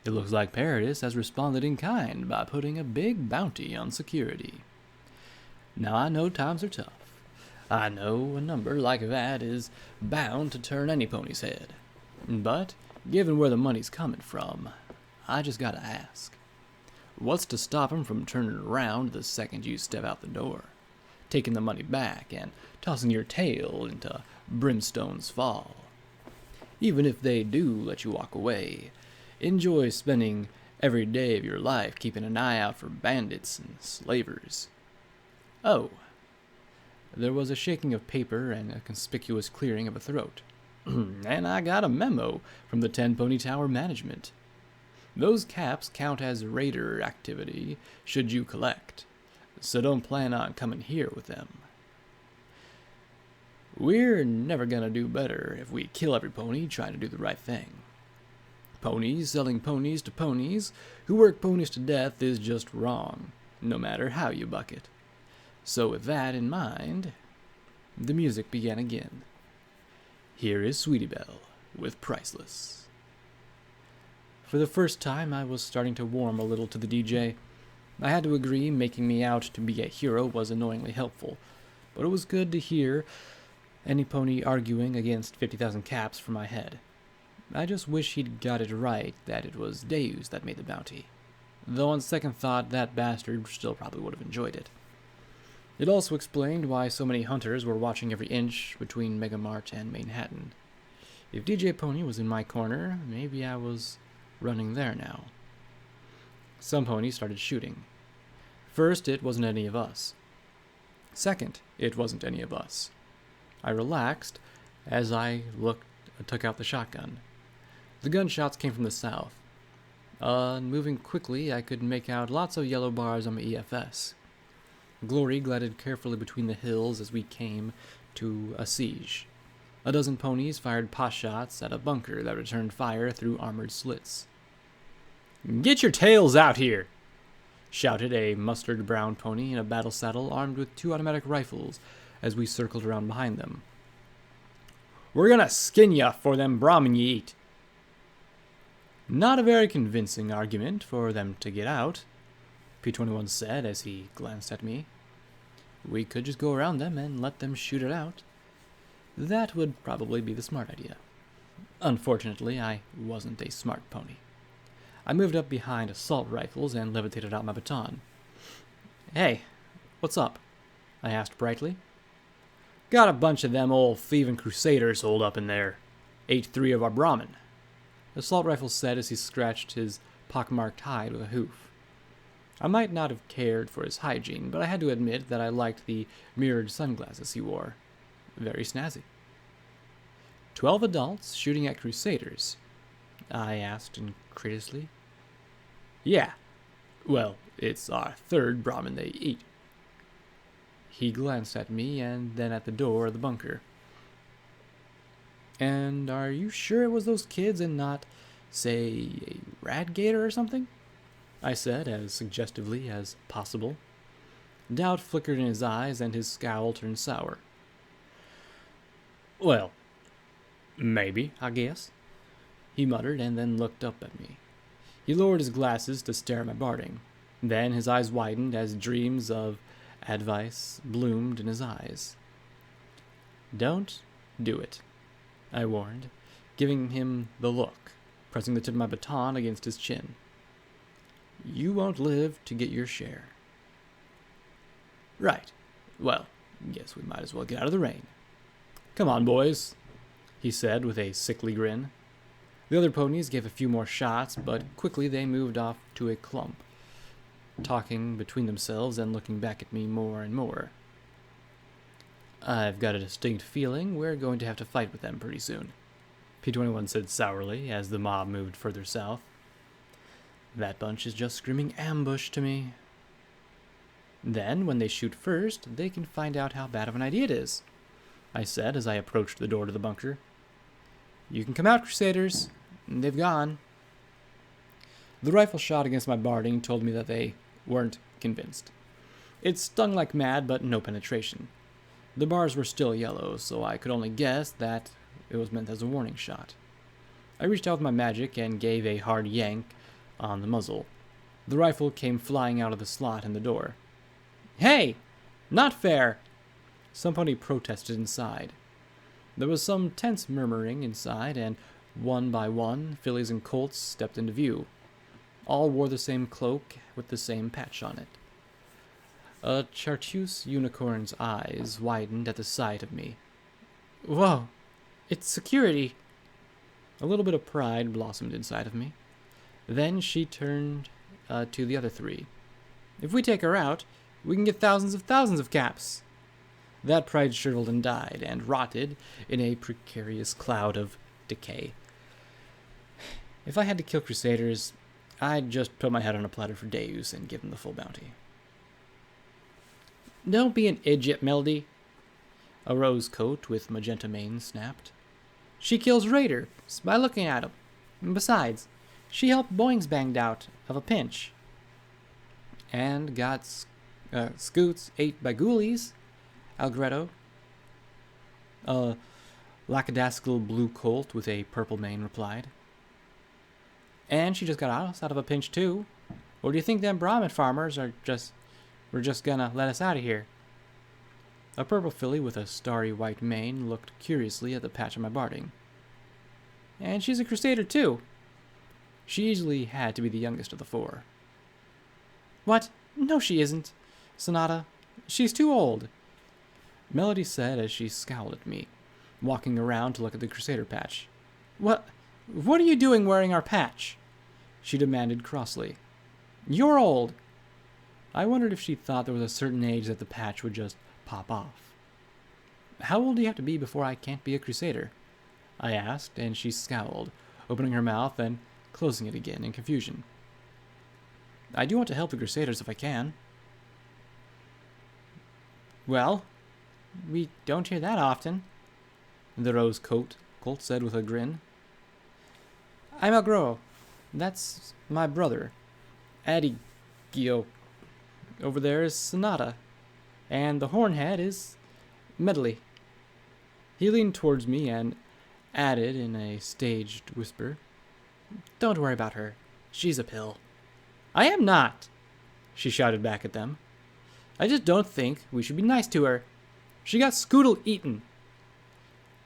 It looks like Paradise has responded in kind by putting a big bounty on security. Now I know times are tough. I know a number like that is bound to turn any pony's head. But, given where the money's coming from, I just gotta ask. What's to stop 'em from turning around the second you step out the door, taking the money back and tossing your tail into Brimstone's Fall? Even if they do let you walk away, enjoy spending every day of your life keeping an eye out for bandits and slavers. Oh. There was a shaking of paper and a conspicuous clearing of a throat. And I got a memo from the 10 Pony Tower management. Those caps count as raider activity should you collect, so don't plan on coming here with them. We're never gonna do better if we kill every pony trying to do the right thing. Ponies selling ponies to ponies who work ponies to death is just wrong, no matter how you buck it. So with that in mind, the music began again. Here is Sweetie Belle with Priceless. For the first time, I was starting to warm a little to the DJ. I had to agree making me out to be a hero was annoyingly helpful, but it was good to hear any pony arguing against 50,000 caps for my head. I just wish he'd got it right that it was Deus that made the bounty, though on second thought that bastard still probably would have enjoyed it. It also explained why so many hunters were watching every inch between Megamart and Manhattan. If DJ Pony was in my corner, maybe I was running there now. Some ponies started shooting. First, it wasn't any of us. Second, it wasn't any of us. I relaxed as I took out the shotgun. The gunshots came from the south. Moving quickly, I could make out lots of yellow bars on my EFS. Glory glided carefully between the hills as we came to a siege. A dozen ponies fired pot shots at a bunker that returned fire through armored slits. "Get your tails out here!" shouted a mustard-brown pony in a battle saddle armed with 2 automatic rifles as we circled around behind them. "We're gonna skin ya for them Brahmin you eat." Not a very convincing argument for them to get out, P-21 said as he glanced at me. We could just go around them and let them shoot it out. That would probably be the smart idea. Unfortunately, I wasn't a smart pony. I moved up behind assault rifles and levitated out my baton. "Hey, what's up?" I asked brightly. "Got a bunch of them old thieving crusaders holed up in there. Ate 3 of our Brahmin," the assault rifle said as he scratched his pockmarked hide with a hoof. I might not have cared for his hygiene, but I had to admit that I liked the mirrored sunglasses he wore. Very snazzy. 12 adults shooting at crusaders? I asked incredulously. "Yeah. Well, it's our 3rd Brahmin they eat." He glanced at me and then at the door of the bunker. "And are you sure it was those kids and not, say, a Radgator or something?" I said, as suggestively as possible. Doubt flickered in his eyes, and his scowl turned sour. "Well, maybe, I guess," he muttered, and then looked up at me. He lowered his glasses to stare at my barding. Then his eyes widened as dreams of advice bloomed in his eyes. "Don't do it," I warned, giving him the look, pressing the tip of my baton against his chin. "You won't live to get your share." "Right. Well, guess we might as well get out of the rain. Come on, boys," he said with a sickly grin. The other ponies gave a few more shots, but quickly they moved off to a clump, talking between themselves and looking back at me more and more. I've got a distinct feeling we're going to have to fight with them pretty soon, P-21 said sourly as the mob moved further south. That bunch is just screaming ambush to me. Then, when they shoot first, they can find out how bad of an idea it is, I said as I approached the door to the bunker. You can come out, Crusaders. They've gone. The rifle shot against my barding told me that they weren't convinced. It stung like mad, but no penetration. The bars were still yellow, so I could only guess that it was meant as a warning shot. I reached out with my magic and gave a hard yank on the muzzle. The rifle came flying out of the slot in the door. Hey! Not fair! Somebody protested inside. There was some tense murmuring inside, and one by one, fillies and colts stepped into view. All wore the same cloak with the same patch on it. A chartreuse unicorn's eyes widened at the sight of me. Whoa! It's security! A little bit of pride blossomed inside of me. Then she turned to the other three. If we take her out, we can get thousands of caps. That pride shriveled and died, and rotted in a precarious cloud of decay. If I had to kill Crusaders, I'd just put my head on a platter for Deus and give them the full bounty. Don't be an idiot, Melody. A rose coat with magenta mane snapped. She kills raiders by looking at him. And besides, she helped Boings banged out of a pinch. And got Scoots ate by ghoulies, Algretto. A lackadaisical blue colt with a purple mane replied. And she just got us out of a pinch too. Or do you think them Brahmin farmers were just gonna let us out of here? A purple filly with a starry white mane looked curiously at the patch on my barding. And she's a Crusader too. She easily had to be the youngest of the four. What? No, she isn't. Sonata, she's too old. Melody said as she scowled at me, walking around to look at the Crusader patch. What are you doing wearing our patch? She demanded crossly. You're old. I wondered if she thought there was a certain age that the patch would just pop off. How old do you have to be before I can't be a Crusader? I asked, and she scowled, opening her mouth and closing it again in confusion. I do want to help the Crusaders if I can. Well, we don't hear that often, the rose colt said with a grin. I'm Elgro. That's my brother, Adigio. Over there is Sonata, and the hornhead is Medley. He leaned towards me and added in a staged whisper, Don't worry about her. She's a pill. I am not, she shouted back at them. I just don't think we should be nice to her. She got Scoodle eaten.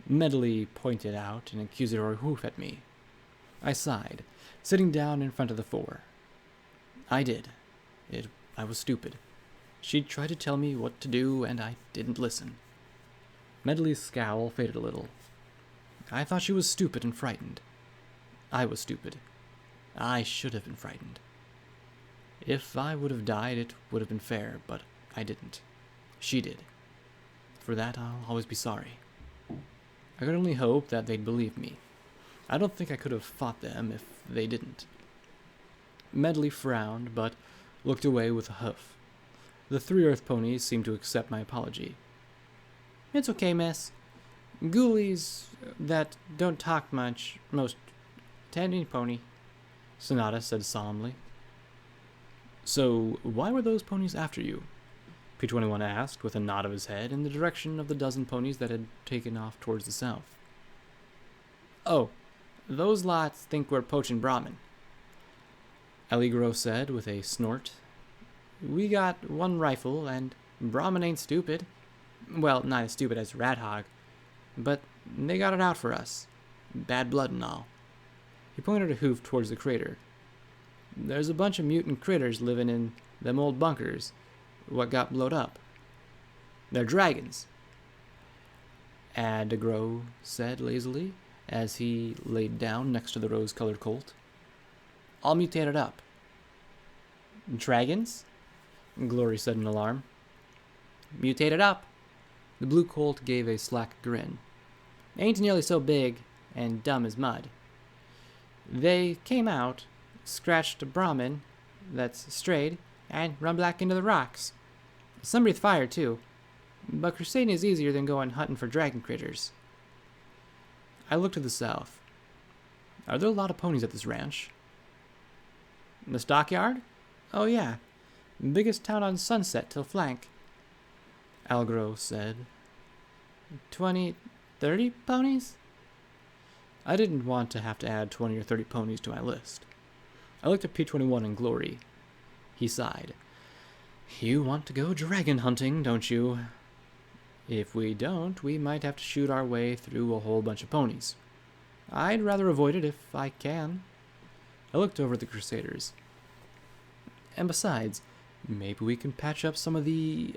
Medley pointed out an accusatory hoof at me. I sighed, sitting down in front of the four. I did. I was stupid. She'd tried to tell me what to do, and I didn't listen. Medley's scowl faded a little. I thought she was stupid and frightened. I was stupid. I should have been frightened. If I would have died, it would have been fair, but I didn't. She did. For that, I'll always be sorry. I could only hope that they'd believe me. I don't think I could have fought them if they didn't. Medley frowned, but looked away with a hoof. The three earth ponies seemed to accept my apology. It's okay, miss. Ghoulies that don't talk much, most tending pony, Sonata said solemnly. So, why were those ponies after you? P-21 asked, with a nod of his head in the direction of the dozen ponies that had taken off towards the south. Oh, those lots think we're poaching Brahmin, Allegro said with a snort. We got one rifle, and Brahmin ain't stupid. Well, not as stupid as Radhog, but they got it out for us. Bad blood and all. He pointed a hoof towards the crater. There's a bunch of mutant critters living in them old bunkers, what got blowed up. They're dragons, Adagro said lazily, as he laid down next to the rose-colored colt. All mutated up. Dragons? Glory said in alarm. Mutated up. The blue colt gave a slack grin. Ain't nearly so big and dumb as mud. They came out, scratched a Brahmin that's strayed, and run back into the rocks. Some breathe fire, too. But crusading is easier than going hunting for dragon critters. I looked to the south. Are there a lot of ponies at this ranch? The stockyard? Oh, yeah. Biggest town on Sunset till flank. Algro said. 20, 30 ponies? I didn't want to have to add 20 or 30 ponies to my list. I looked at P21 and Glory. He sighed. You want to go dragon hunting, don't you? If we don't, we might have to shoot our way through a whole bunch of ponies. I'd rather avoid it if I can. I looked over at the Crusaders. And besides, maybe we can patch up some of the,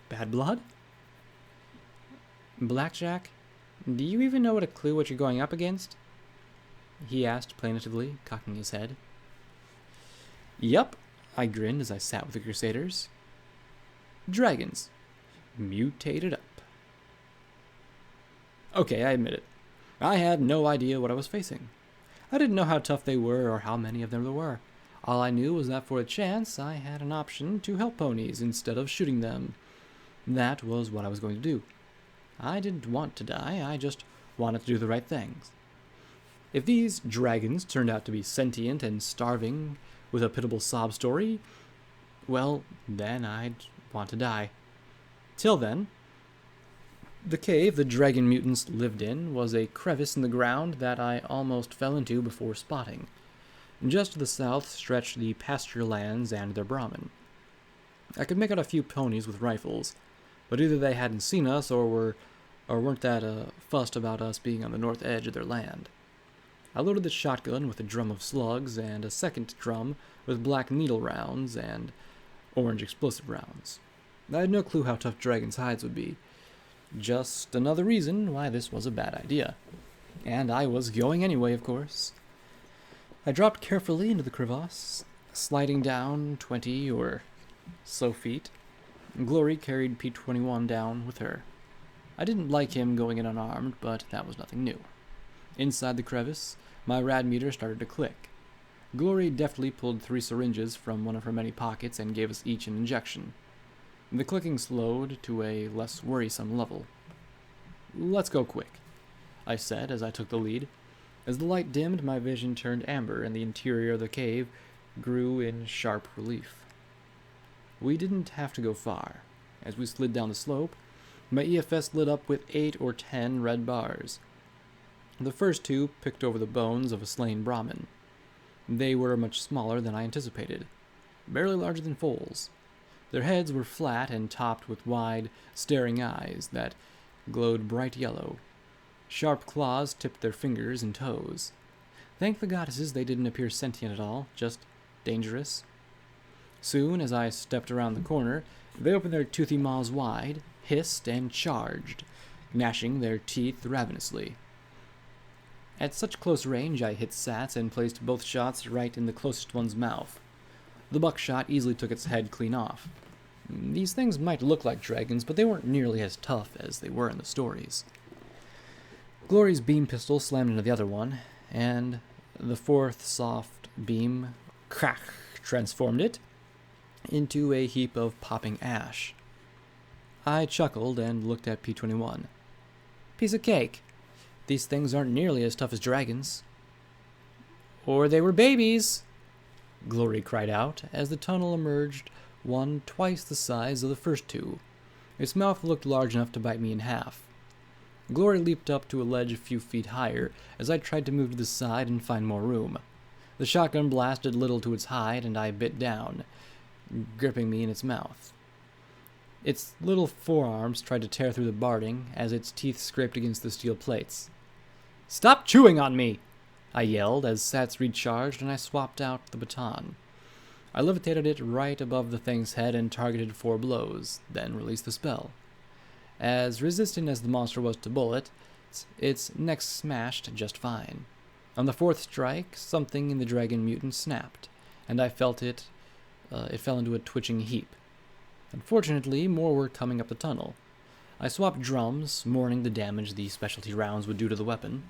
bad blood? Blackjack, do you even know what a clue what you're going up against? He asked plaintively, cocking his head. Yup, I grinned as I sat with the Crusaders. Dragons. Mutated up. Okay, I admit it. I had no idea what I was facing. I didn't know how tough they were or how many of them there were. All I knew was that for a chance, I had an option to help ponies instead of shooting them. That was what I was going to do. I didn't want to die, I just wanted to do the right things. If these dragons turned out to be sentient and starving with a pitiable sob story, well, then I'd want to die. Till then, the cave the dragon mutants lived in was a crevice in the ground that I almost fell into before spotting. Just to the south stretched the pasture lands and their Brahmin. I could make out a few ponies with rifles, but either they hadn't seen us or weren't that fussed about us being on the north edge of their land. I loaded the shotgun with a drum of slugs and a second drum with black needle rounds and orange explosive rounds. I had no clue how tough dragons' hides would be. Just another reason why this was a bad idea. And I was going anyway, of course. I dropped carefully into the crevasse, sliding down 20 or so feet. Glory carried P21 down with her. I didn't like him going in unarmed, but that was nothing new. Inside the crevice, my rad meter started to click. Glory deftly pulled 3 syringes from one of her many pockets and gave us each an injection. The clicking slowed to a less worrisome level. Let's go quick, I said as I took the lead. As the light dimmed, my vision turned amber and the interior of the cave grew in sharp relief. We didn't have to go far. As we slid down the slope, my EFS lit up with 8 or 10 red bars. The first 2 picked over the bones of a slain Brahmin. They were much smaller than I anticipated, barely larger than foals. Their heads were flat and topped with wide, staring eyes that glowed bright yellow. Sharp claws tipped their fingers and toes. Thank the goddesses they didn't appear sentient at all, just dangerous. Soon, as I stepped around the corner, they opened their toothy maws wide, hissed, and charged, gnashing their teeth ravenously. At such close range, I hit Sats and placed both shots right in the closest one's mouth. The buckshot easily took its head clean off. These things might look like dragons, but they weren't nearly as tough as they were in the stories. Glory's beam pistol slammed into the other one, and the 4th soft beam, crack, transformed it into a heap of popping ash. I chuckled and looked at P21. Piece of cake. These things aren't nearly as tough as dragons. Or they were babies, Glory cried out as the tunnel emerged, one twice the size of the first 2. Its mouth looked large enough to bite me in half. Glory leaped up to a ledge a few feet higher as I tried to move to the side and find more room. The shotgun blasted little to its hide, and I bit down, gripping me in its mouth. Its little forearms tried to tear through the barding as its teeth scraped against the steel plates. Stop chewing on me! I yelled as Sats recharged and I swapped out the baton. I levitated it right above the thing's head and targeted 4 blows, then released the spell. As resistant as the monster was to bullets, its neck smashed just fine. On the 4th strike, something in the dragon mutant snapped, and I felt it fell into a twitching heap. Unfortunately, more were coming up the tunnel. I swapped drums, mourning the damage the specialty rounds would do to the weapon.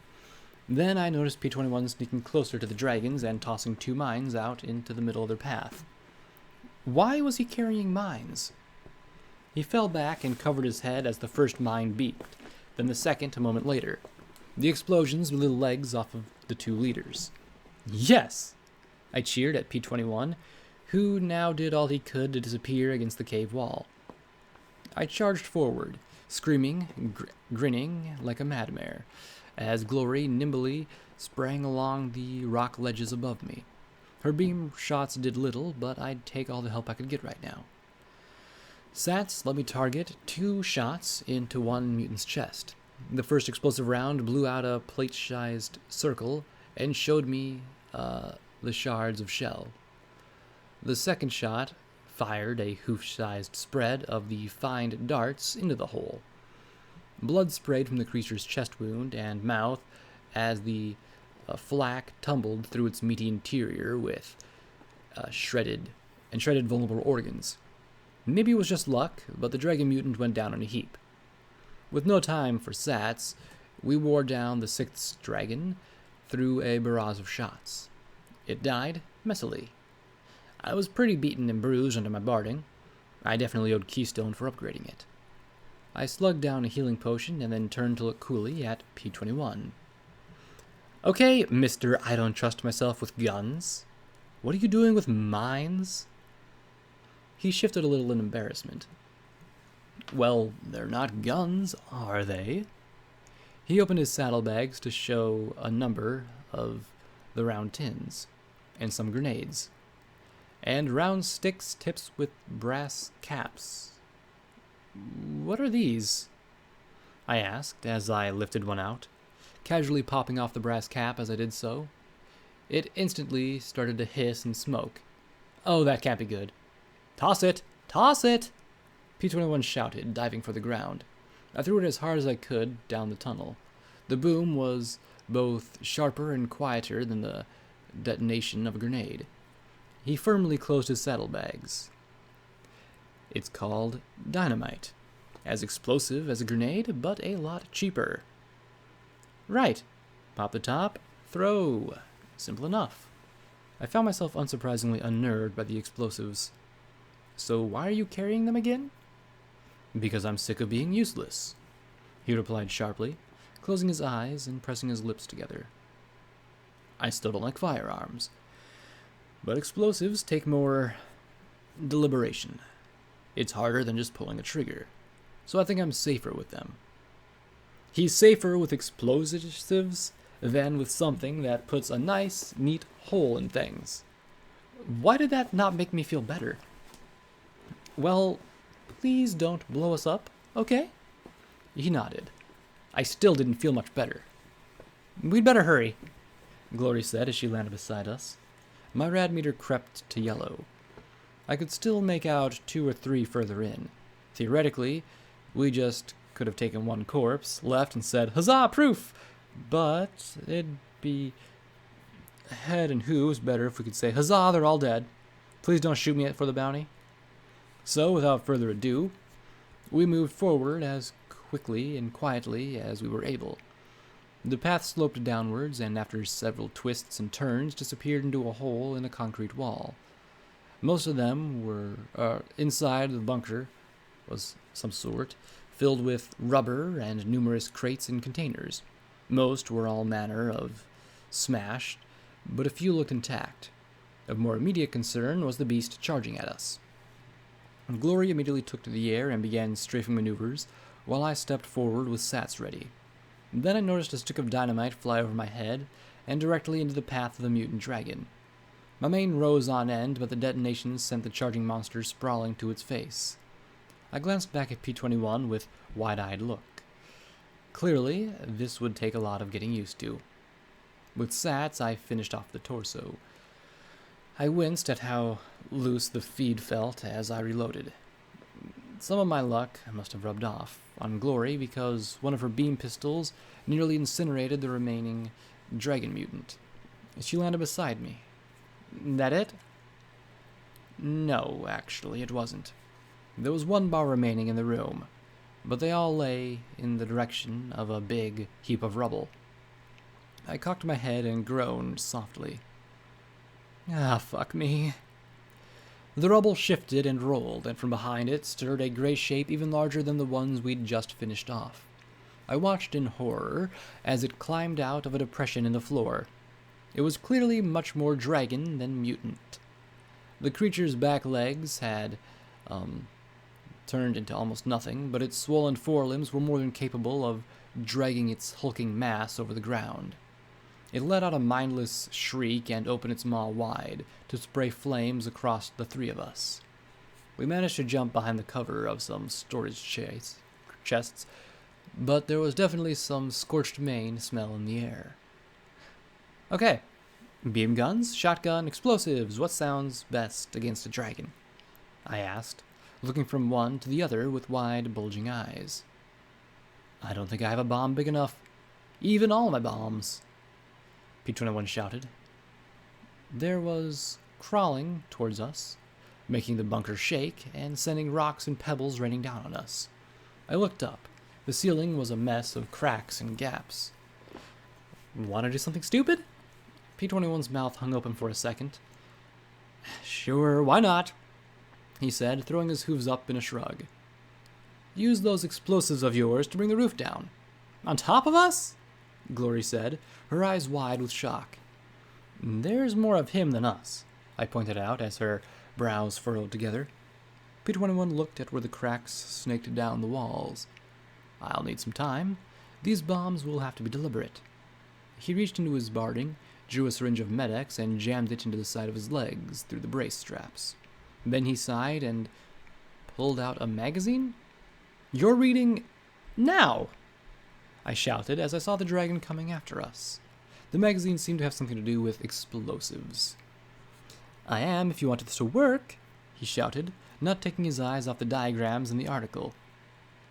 Then I noticed P-21 sneaking closer to the dragons and tossing 2 mines out into the middle of their path. Why was he carrying mines? He fell back and covered his head as the first mine beeped, then the second a moment later. The explosions blew the legs off of the 2 leaders. Yes! I cheered at P-21, who now did all he could to disappear against the cave wall. I charged forward, screaming, grinning like a madmare, as Glory nimbly sprang along the rock ledges above me. Her beam shots did little, but I'd take all the help I could get right now. Sats let me target 2 shots into one mutant's chest. The first explosive round blew out a plate-sized circle and showed me the shards of shell. The second shot fired a hoof-sized spread of the fined darts into the hole. Blood sprayed from the creature's chest wound and mouth as the flak tumbled through its meaty interior with shredded vulnerable organs. Maybe it was just luck, but the dragon mutant went down in a heap. With no time for sats, we wore down the 6th dragon through a barrage of shots. It died messily. I was pretty beaten and bruised under my barding. I definitely owed Keystone for upgrading it. I slugged down a healing potion and then turned to look coolly at P-21. Okay, Mr. I don't trust myself with guns. What are you doing with mines? He shifted a little in embarrassment. Well, they're not guns, are they? He opened his saddlebags to show a number of the round tins, and some grenades, and round sticks tipped with brass caps. What are these? I asked as I lifted one out, casually popping off the brass cap as I did so. It instantly started to hiss and smoke. Oh, that can't be good. Toss it! Toss it! P-21 shouted, diving for the ground. I threw it as hard as I could down the tunnel. The boom was both sharper and quieter than the detonation of a grenade. He firmly closed his saddlebags. It's called dynamite. As explosive as a grenade, but a lot cheaper. Right. Pop the top, throw. Simple enough. I found myself unsurprisingly unnerved by the explosives. So why are you carrying them again? Because I'm sick of being useless, he replied sharply, closing his eyes and pressing his lips together. I still don't like firearms, but explosives take more deliberation. It's harder than just pulling a trigger, so I think I'm safer with them. He's safer with explosives than with something that puts a nice, neat hole in things. Why did that not make me feel better? Well, please don't blow us up, okay? He nodded. I still didn't feel much better. We'd better hurry, Glory said as she landed beside us. My rad meter crept to yellow. I could still make out 2 or 3 further in. Theoretically, we just could have taken one corpse, left, and said, "Huzzah, proof!" But it'd be head and who's better if we could say, "Huzzah, they're all dead. Please don't shoot me for the bounty." So, without further ado, we moved forward as quickly and quietly as we were able. The path sloped downwards, and after several twists and turns, disappeared into a hole in a concrete wall. Most of them were inside the bunker was some sort, filled with rubber and numerous crates and containers. Most were all manner of smashed, but a few looked intact. Of more immediate concern was the beast charging at us. Glory immediately took to the air and began strafing maneuvers, while I stepped forward with sats ready. Then I noticed a stick of dynamite fly over my head and directly into the path of the mutant dragon. My mane rose on end, but the detonation sent the charging monster sprawling to its face. I glanced back at P-21 with wide-eyed look. Clearly, this would take a lot of getting used to. With sats, I finished off the torso. I winced at how loose the feed felt as I reloaded. Some of my luck must have rubbed off on Glory because one of her beam pistols nearly incinerated the remaining dragon mutant. She landed beside me. That it? No, actually, it wasn't. There was one bar remaining in the room, but they all lay in the direction of a big heap of rubble. I cocked my head and groaned softly. Ah, fuck me. The rubble shifted and rolled, and from behind it stirred a gray shape even larger than the ones we'd just finished off. I watched in horror as it climbed out of a depression in the floor. It was clearly much more dragon than mutant. The creature's back legs had turned into almost nothing, but its swollen forelimbs were more than capable of dragging its hulking mass over the ground. It let out a mindless shriek and opened its maw wide to spray flames across the three of us. We managed to jump behind the cover of some storage chests, but there was definitely some scorched mane smell in the air. Okay, beam guns, shotgun, explosives, what sounds best against a dragon? I asked, looking from one to the other with wide, bulging eyes. I don't think I have a bomb big enough. Even all my bombs, P-21 shouted. There was crawling towards us, making the bunker shake and sending rocks and pebbles raining down on us. I looked up. The ceiling was a mess of cracks and gaps. Want to do something stupid? P-21's mouth hung open for a second. Sure, why not? He said, throwing his hooves up in a shrug. Use those explosives of yours to bring the roof down. On top of us? Glory said, her eyes wide with shock. There's more of him than us, I pointed out as her brows furrowed together. P-21 looked at where the cracks snaked down the walls. I'll need some time. These bombs will have to be deliberate. He reached into his barding, drew a syringe of Med-X, and jammed it into the side of his legs through the brace straps. Then he sighed and pulled out a magazine. You're reading now, I shouted as I saw the dragon coming after us. The magazine seemed to have something to do with explosives. I am, if you want this to work, he shouted, not taking his eyes off the diagrams in the article.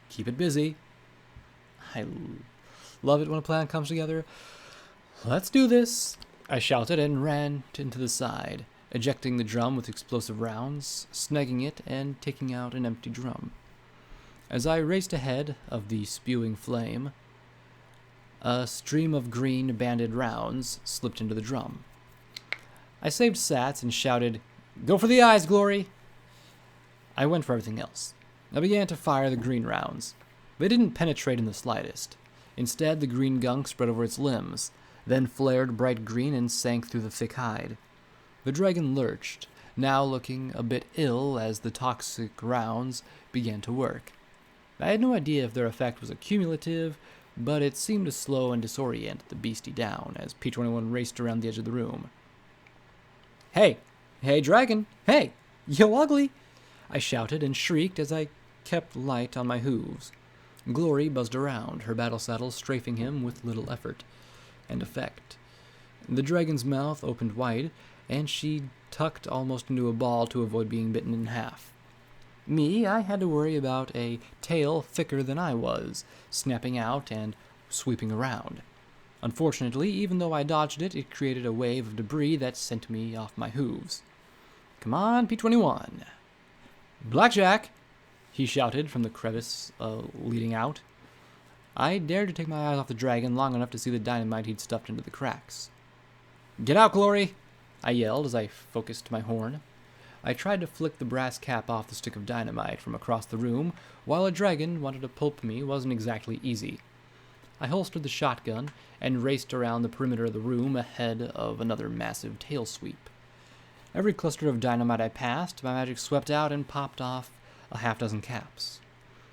Keep it busy. I love it when a plan comes together. Let's do this, I shouted and ran into the side, ejecting the drum with explosive rounds, snagging it, and taking out an empty drum. As I raced ahead of the spewing flame, a stream of green banded rounds slipped into the drum. I saved sats and shouted, "Go for the eyes, Glory!" I went for everything else. I began to fire the green rounds. They didn't penetrate in the slightest. Instead, the green gunk spread over its limbs, then flared bright green and sank through the thick hide. The dragon lurched, now looking a bit ill as the toxic rounds began to work. I had no idea if their effect was accumulative, but it seemed to slow and disorient the beastie down as P-21 raced around the edge of the room. Hey, dragon, hey, you ugly, I shouted and shrieked as I kept light on my hooves. Glory buzzed around, her battle saddle strafing him with little effort and effect. The dragon's mouth opened wide, and she tucked almost into a ball to avoid being bitten in half. Me, I had to worry about a tail thicker than I was, snapping out and sweeping around. Unfortunately, even though I dodged it, it created a wave of debris that sent me off my hooves. Come on, P-21. Blackjack, he shouted from the crevice leading out. I dared to take my eyes off the dragon long enough to see the dynamite he'd stuffed into the cracks. Get out, Glory, I yelled as I focused my horn. I tried to flick the brass cap off the stick of dynamite from across the room, while a dragon wanted to pulp me wasn't exactly easy. I holstered the shotgun and raced around the perimeter of the room ahead of another massive tail sweep. Every cluster of dynamite I passed, my magic swept out and popped off a half-dozen caps.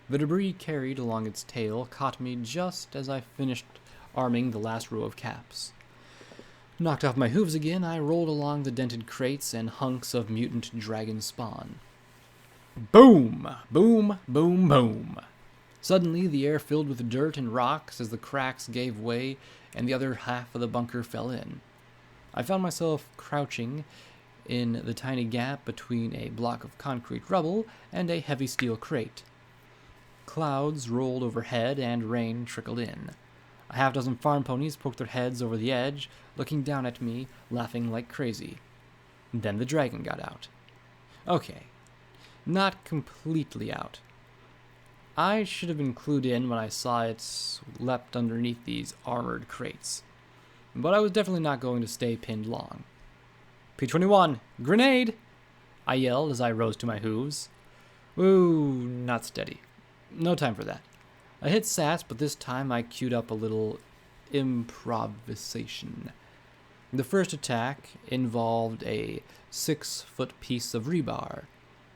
The debris carried along its tail caught me just as I finished arming the last row of caps. Knocked off my hooves again, I rolled along the dented crates and hunks of mutant dragon spawn. Boom! Boom! Boom! Boom! Suddenly, the air filled with dirt and rocks as the cracks gave way and the other half of the bunker fell in. I found myself crouching in the tiny gap between a block of concrete rubble and a heavy steel crate. Clouds rolled overhead and rain trickled in. A half-dozen farm ponies poked their heads over the edge, looking down at me, laughing like crazy. Then the dragon got out. Okay, not completely out. I should have been clued in when I saw it leapt underneath these armored crates. But I was definitely not going to stay pinned long. P-21, grenade! I yelled as I rose to my hooves. Ooh, not steady. No time for that. I hit sats, but this time I queued up a little improvisation. The first attack involved a 6-foot piece of rebar.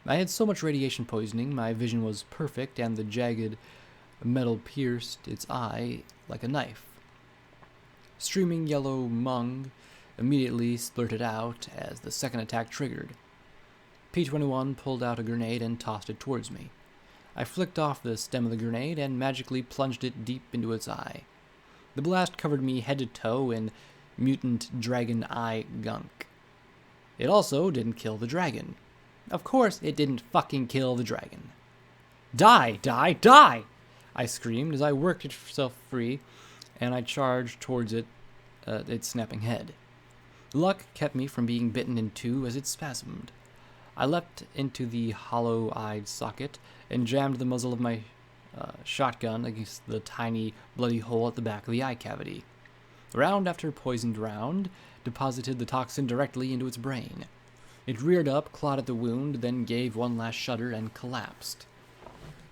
I had so much radiation poisoning, my vision was perfect, and the jagged metal pierced its eye like a knife. Streaming yellow mung immediately splurted out as the second attack triggered. P-21 pulled out a grenade and tossed it towards me. I flicked off the stem of the grenade and magically plunged it deep into its eye. The blast covered me head to toe in mutant dragon eye gunk. It also didn't kill the dragon. Of course it didn't fucking kill the dragon. Die, die, die! I screamed as I worked itself free and I charged towards its snapping head. Luck kept me from being bitten in two as it spasmed. I leapt into the hollow-eyed socket and jammed the muzzle of my shotgun against the tiny, bloody hole at the back of the eye cavity. Round after poisoned round deposited the toxin directly into its brain. It reared up, clawed at the wound, then gave one last shudder and collapsed.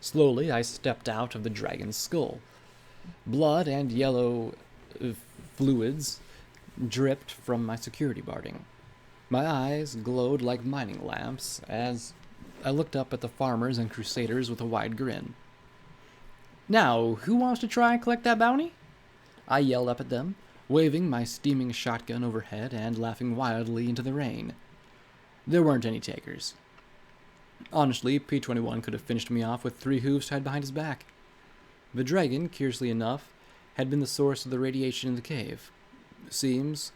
Slowly, I stepped out of the dragon's skull. Blood and yellow fluids dripped from my security barding. My eyes glowed like mining lamps as I looked up at the farmers and crusaders with a wide grin. Now, who wants to try and collect that bounty? I yelled up at them, waving my steaming shotgun overhead and laughing wildly into the rain. There weren't any takers. Honestly, P-21 could have finished me off with 3 hooves tied behind his back. The dragon, curiously enough, had been the source of the radiation in the cave. Seems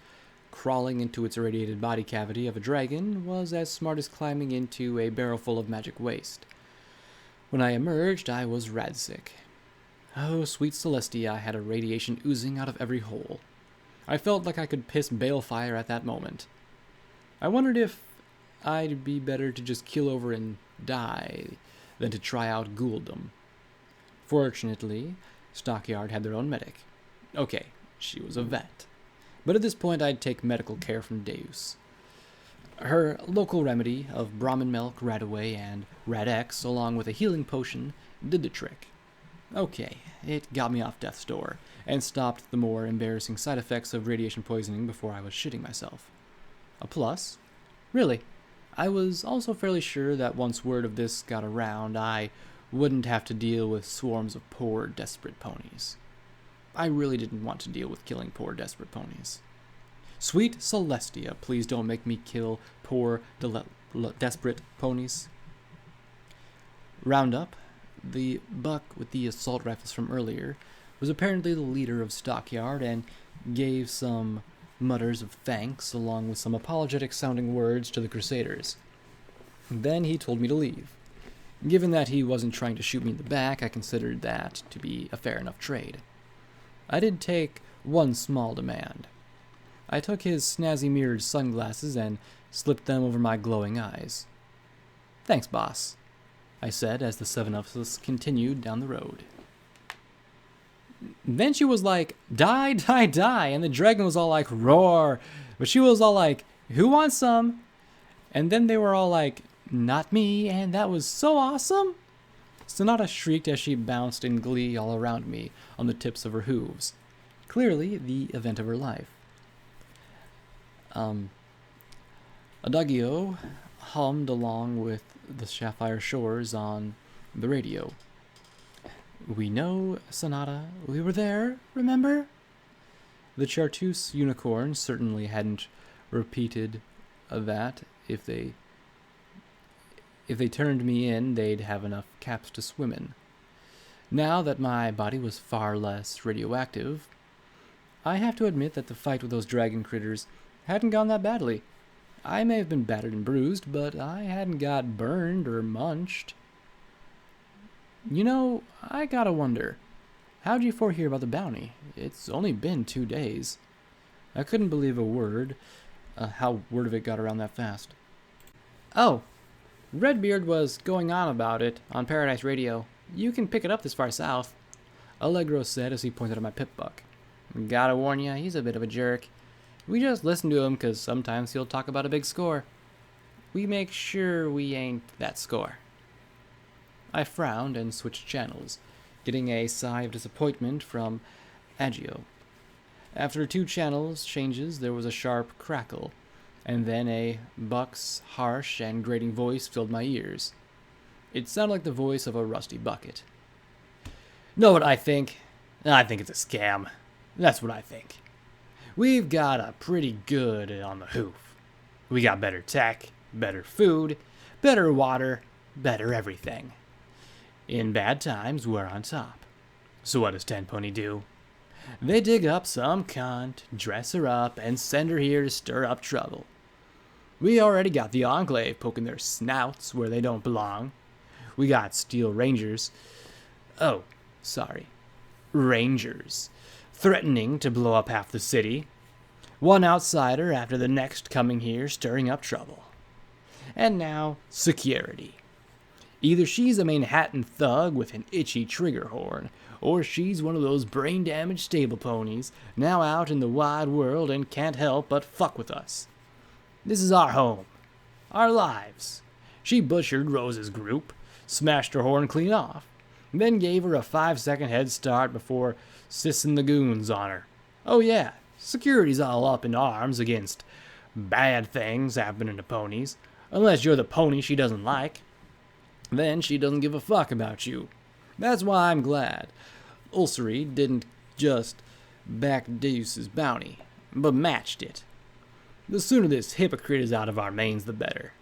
crawling into its irradiated body cavity of a dragon was as smart as climbing into a barrel full of magic waste. When I emerged, I was radsick. Oh, sweet Celestia had a radiation oozing out of every hole. I felt like I could piss balefire at that moment. I wondered if I'd be better to just keel over and die than to try out ghouldom. Fortunately, Stockyard had their own medic. Okay, she was a vet. But at this point, I'd take medical care from Deus. Her local remedy of Brahmin milk, Radaway, and Rad-X, along with a healing potion, did the trick. Okay, it got me off death's door, and stopped the more embarrassing side effects of radiation poisoning before I was shitting myself. A plus? Really, I was also fairly sure that once word of this got around, I wouldn't have to deal with swarms of poor, desperate ponies. I really didn't want to deal with killing poor, desperate ponies. Sweet Celestia, please don't make me kill poor, desperate ponies. Roundup, the buck with the assault rifles from earlier, was apparently the leader of Stockyard and gave some mutters of thanks along with some apologetic-sounding words to the Crusaders. Then he told me to leave. Given that he wasn't trying to shoot me in the back, I considered that to be a fair enough trade. I did take one small demand. I took his snazzy mirrored sunglasses and slipped them over my glowing eyes. Thanks, boss, I said as the 7 of us continued down the road. Then she was like, die, die, die, and the dragon was all like, roar, but she was all like, who wants some? And then they were all like, not me, and that was so awesome. Sonata shrieked as she bounced in glee all around me on the tips of her hooves. Clearly, the event of her life. Adagio hummed along with the Sapphire Shores on the radio. We know, Sonata, we were there, remember? The Chartreuse unicorn certainly hadn't repeated that. If they turned me in, they'd have enough caps to swim in. Now that my body was far less radioactive, I have to admit that the fight with those dragon critters hadn't gone that badly. I may have been battered and bruised, but I hadn't got burned or munched. You know, I gotta wonder, how'd you 4 hear about the bounty? It's only been 2 days. I couldn't believe how word of it got around that fast. Oh, Redbeard was going on about it on Paradise Radio. You can pick it up this far south, Allegro said as he pointed at my pip buck. Gotta warn ya, he's a bit of a jerk. We just listen to him because sometimes he'll talk about a big score. We make sure we ain't that score. I frowned and switched channels, getting a sigh of disappointment from Agio. After 2 channels changes, there was a sharp crackle, and then a buck's harsh and grating voice filled my ears. It sounded like the voice of a rusty bucket. Know what I think? I think it's a scam. That's what I think. We've got a pretty good on the hoof. We got better tech, better food, better water, better everything. In bad times, we're on top. So what does Ten Pony do? They dig up some cunt, dress her up, and send her here to stir up trouble. We already got the Enclave poking their snouts where they don't belong. We got Steel Rangers. Oh, sorry. Rangers. Threatening to blow up half the city. One outsider after the next coming here stirring up trouble. And now, security. Either she's a Manhattan thug with an itchy trigger horn, or she's one of those brain-damaged stable ponies now out in the wide world and can't help but fuck with us. This is our home. Our lives. She butchered Rose's group, smashed her horn clean off, then gave her a 5-second head start before sissing the goons on her. Oh yeah, security's all up in arms against bad things happening to ponies, unless you're the pony she doesn't like. Then she doesn't give a fuck about you. That's why I'm glad Ulcery didn't just back Deus's bounty, but matched it. The sooner this hypocrite is out of our mains, the better.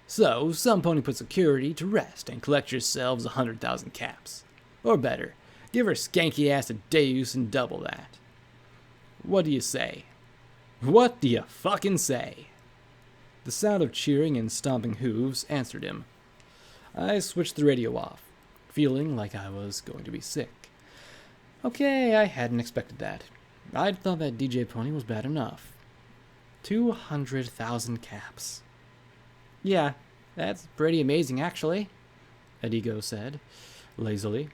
So, some pony put security to rest and collect yourselves 100,000 caps. Or better, give her skanky ass a Deus and double that. What do you say? What do you fucking say? The sound of cheering and stomping hooves answered him. I switched the radio off, feeling like I was going to be sick. Okay, I hadn't expected that. I'd thought that DJ Pony was bad enough. 200,000 caps. Yeah, that's pretty amazing, actually, Edigo said, lazily.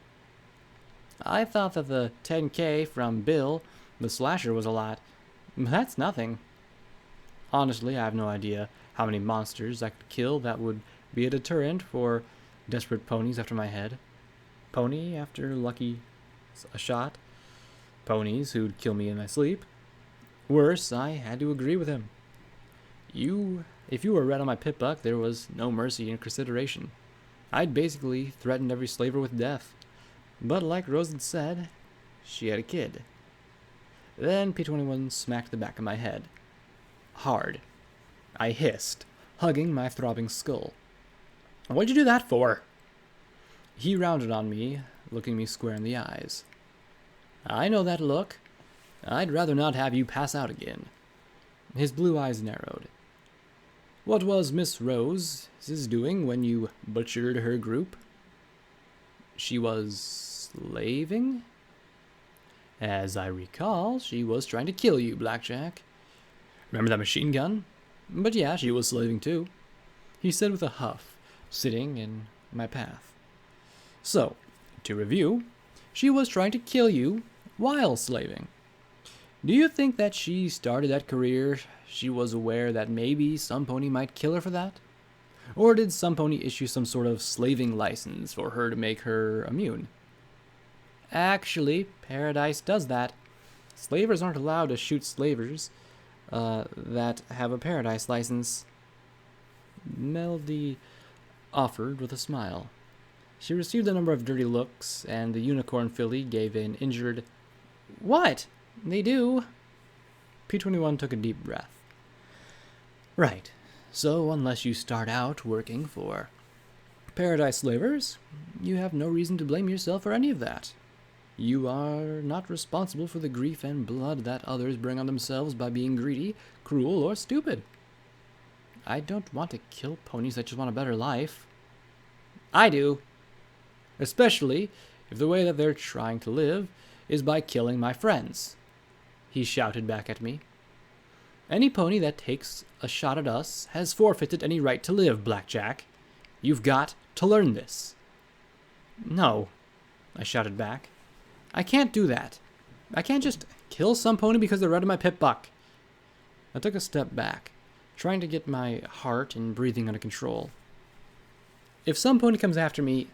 I thought that the 10K from Bill, the slasher, was a lot. But that's nothing. Honestly, I have no idea how many monsters I could kill that would be a deterrent for desperate ponies after my head. Pony after lucky a shot. Ponies who'd kill me in my sleep. Worse, I had to agree with him. If you were red on my pit buck, there was no mercy in consideration. I'd basically threatened every slaver with death. But like Rose had said, she had a kid. Then P21 smacked the back of my head. Hard. I hissed, hugging my throbbing skull. What'd you do that for? He rounded on me, looking me square in the eyes. I know that look. I'd rather not have you pass out again. His blue eyes narrowed. What was Miss Rose's doing when you butchered her group? She was slaving? As I recall, she was trying to kill you, Blackjack. Remember that machine gun? But yeah, she was slaving too, he said with a huff, sitting in my path. So, to review, she was trying to kill you while slaving. Do you think that she started that career she was aware that maybe some pony might kill her for that? Or did some pony issue some sort of slaving license for her to make her immune? Actually, Paradise does that. Slavers aren't allowed to shoot slavers that have a Paradise license. Melody offered with a smile. She received a number of dirty looks, and the unicorn filly gave an injured, "What? They do?" P21 took a deep breath. Right. So, unless you start out working for Paradise Slavers, you have no reason to blame yourself for any of that. You are not responsible for the grief and blood that others bring on themselves by being greedy, cruel, or stupid. I don't want to kill ponies that just want a better life. I do. Especially if the way that they're trying to live is by killing my friends. He shouted back at me. Any pony that takes a shot at us has forfeited any right to live, Blackjack. You've got to learn this. No, I shouted back. I can't do that. I can't just kill some pony because they're red of my pit buck. I took a step back, trying to get my heart and breathing under control. If some pony comes after me,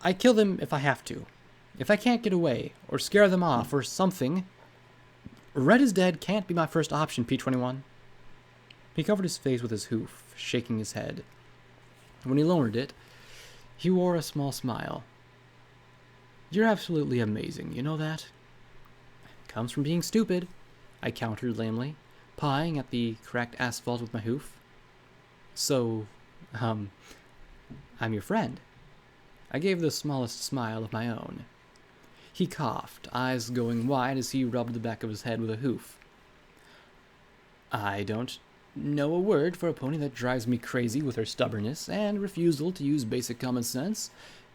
I kill them if I have to. If I can't get away, or scare them off, or something, red is dead can't be my first option, P21. He covered his face with his hoof, shaking his head. When he lowered it, he wore a small smile. You're absolutely amazing, you know that? Comes from being stupid, I countered lamely, pawing at the cracked asphalt with my hoof. So, I'm your friend. I gave the smallest smile of my own. He coughed, eyes going wide as he rubbed the back of his head with a hoof. I don't know a word for a pony that drives me crazy with her stubbornness and refusal to use basic common sense.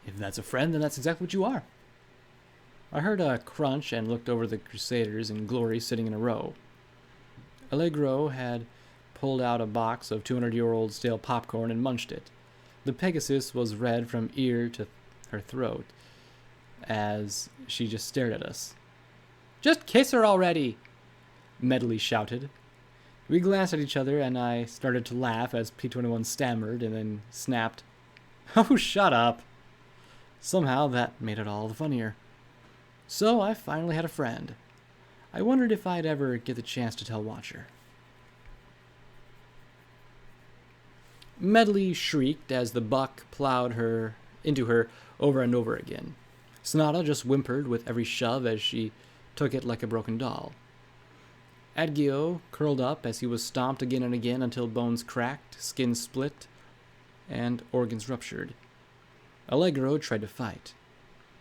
If that's a friend, then that's exactly what you are. I heard a crunch and looked over the Crusaders in glory sitting in a row. Allegro had pulled out a box of 200-year-old stale popcorn and munched it. The Pegasus was red from ear to her throat as she just stared at us. Just kiss her already, Medley shouted. We glanced at each other and I started to laugh as P21 stammered and then snapped, Oh, shut up. Somehow that made it all the funnier. So I finally had a friend. I wondered if I'd ever get the chance to tell Watcher. Medley shrieked as the buck plowed into her over and over again. Sonata just whimpered with every shove as she took it like a broken doll. Adgio curled up as he was stomped again and again until bones cracked, skin split, and organs ruptured. Allegro tried to fight.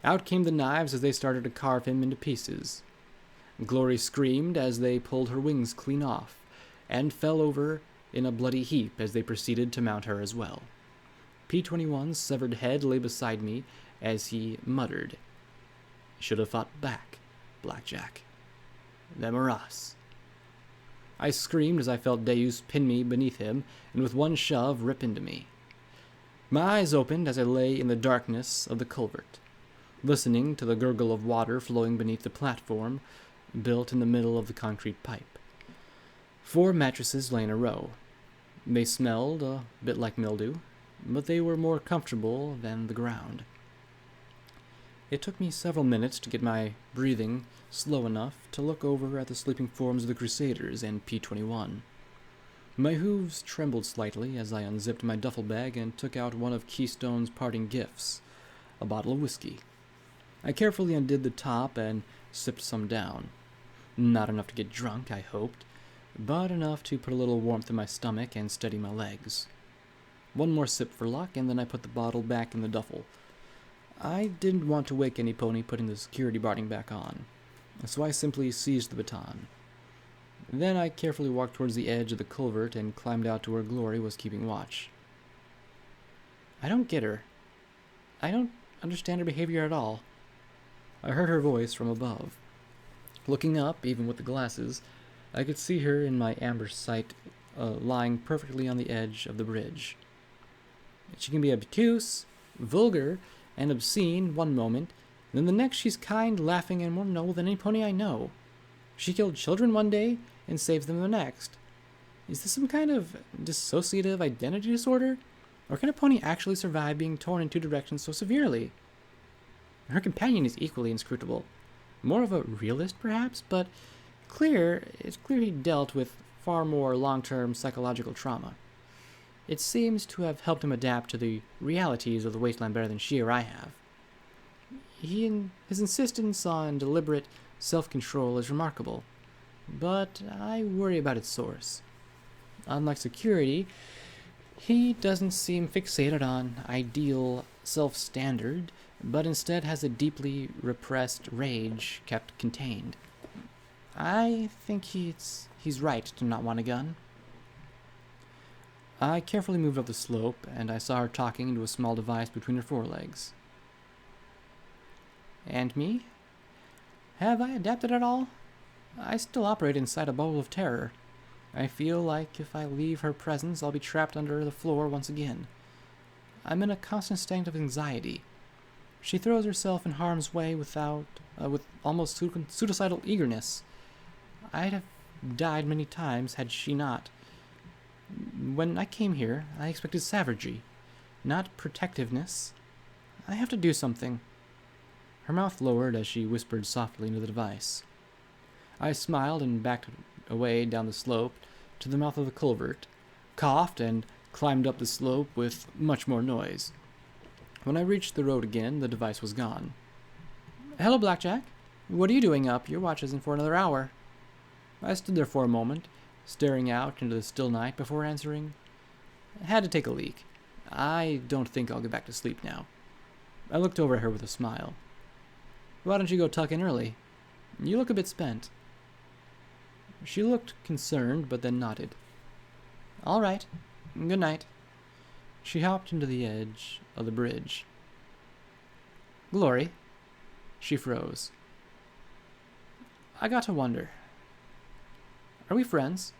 Out came the knives as they started to carve him into pieces. Glory screamed as they pulled her wings clean off, and fell over in a bloody heap as they proceeded to mount her as well. P21's severed head lay beside me as he muttered, Should have fought back, Blackjack. Them are us. I screamed as I felt Deus pin me beneath him and with one shove rip into me. My eyes opened as I lay in the darkness of the culvert, listening to the gurgle of water flowing beneath the platform built in the middle of the concrete pipe. 4 mattresses lay in a row. They smelled a bit like mildew, but they were more comfortable than the ground. It took me several minutes to get my breathing slow enough to look over at the sleeping forms of the Crusaders and P21. My hooves trembled slightly as I unzipped my duffel bag and took out one of Keystone's parting gifts, a bottle of whiskey. I carefully undid the top and sipped some down. Not enough to get drunk, I hoped, but enough to put a little warmth in my stomach and steady my legs. One more sip for luck, and then I put the bottle back in the duffel. I didn't want to wake any pony putting the security barding back on, so I simply seized the baton. Then I carefully walked towards the edge of the culvert and climbed out to where Glory was keeping watch. I don't get her. I don't understand her behavior at all. I heard her voice from above. Looking up, even with the glasses, I could see her in my amber sight, lying perfectly on the edge of the bridge. She can be obtuse, vulgar, and obscene one moment, then the next she's kind, laughing, and more noble than any pony I know. She killed children one day and saves them the next. Is this some kind of dissociative identity disorder? Or can a pony actually survive being torn in 2 directions so severely? Her companion is equally inscrutable. More of a realist, perhaps, but it's clear he dealt with far more long-term psychological trauma. It seems to have helped him adapt to the realities of the wasteland better than she or I have. His insistence on deliberate self-control is remarkable, but I worry about its source. Unlike security, he doesn't seem fixated on ideal self-standard, but instead has a deeply repressed rage kept contained. I think he's right to not want a gun. I carefully moved up the slope, and I saw her talking into a small device between her forelegs. And me? Have I adapted at all? I still operate inside a bubble of terror. I feel like if I leave her presence, I'll be trapped under the floor once again. I'm in a constant state of anxiety. She throws herself in harm's way with almost suicidal eagerness. I'd have died many times had she not. When I came here, I expected savagery, not protectiveness. I have to do something. Her mouth lowered as she whispered softly into the device. I smiled and backed away down the slope to the mouth of the culvert, coughed, and climbed up the slope with much more noise. When I reached the road again, the device was gone. "Hello, Blackjack. What are you doing up? Your watch isn't for another hour." I stood there for a moment, staring out into the still night before answering. "I had to take a leak. I don't think I'll get back to sleep now." I looked over at her with a smile. "Why don't you go tuck in early? You look a bit spent." She looked concerned, but then nodded. "All right. Good night." She hopped into the edge of the bridge. "Glory." She froze. I got to wonder. Are we friends?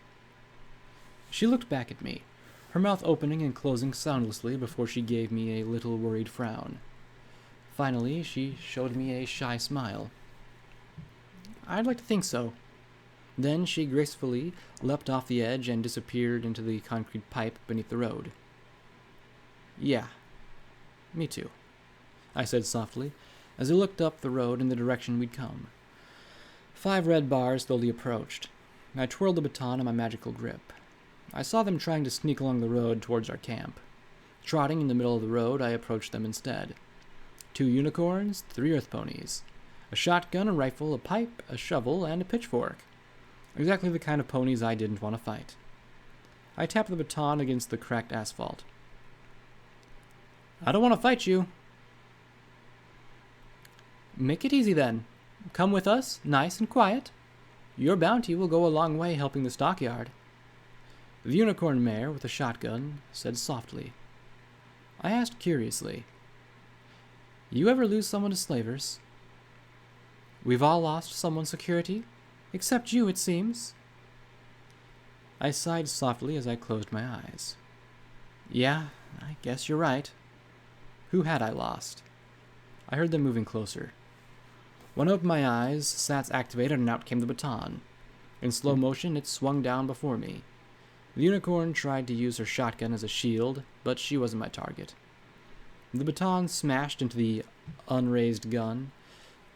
She looked back at me, her mouth opening and closing soundlessly before she gave me a little worried frown. Finally, she showed me a shy smile. "I'd like to think so." Then she gracefully leapt off the edge and disappeared into the concrete pipe beneath the road. "Yeah, me too," I said softly, as I looked up the road in the direction we'd come. 5 red bars slowly approached. I twirled the baton in my magical grip. I saw them trying to sneak along the road towards our camp. Trotting in the middle of the road, I approached them instead. 2 unicorns, 3 earth ponies. A shotgun, a rifle, a pipe, a shovel, and a pitchfork. Exactly the kind of ponies I didn't want to fight. I tapped the baton against the cracked asphalt. "I don't want to fight you." "Make it easy then. Come with us, nice and quiet. Your bounty will go a long way helping the stockyard." The unicorn mare with the shotgun said softly. I asked curiously, "You ever lose someone to slavers?" "We've all lost someone's security, except you, it seems." I sighed softly as I closed my eyes. Yeah, I guess you're right. Who had I lost? I heard them moving closer. When I opened my eyes, Sats activated and out came the baton. In slow motion, it swung down before me. The unicorn tried to use her shotgun as a shield, but she wasn't my target. The baton smashed into the unraised gun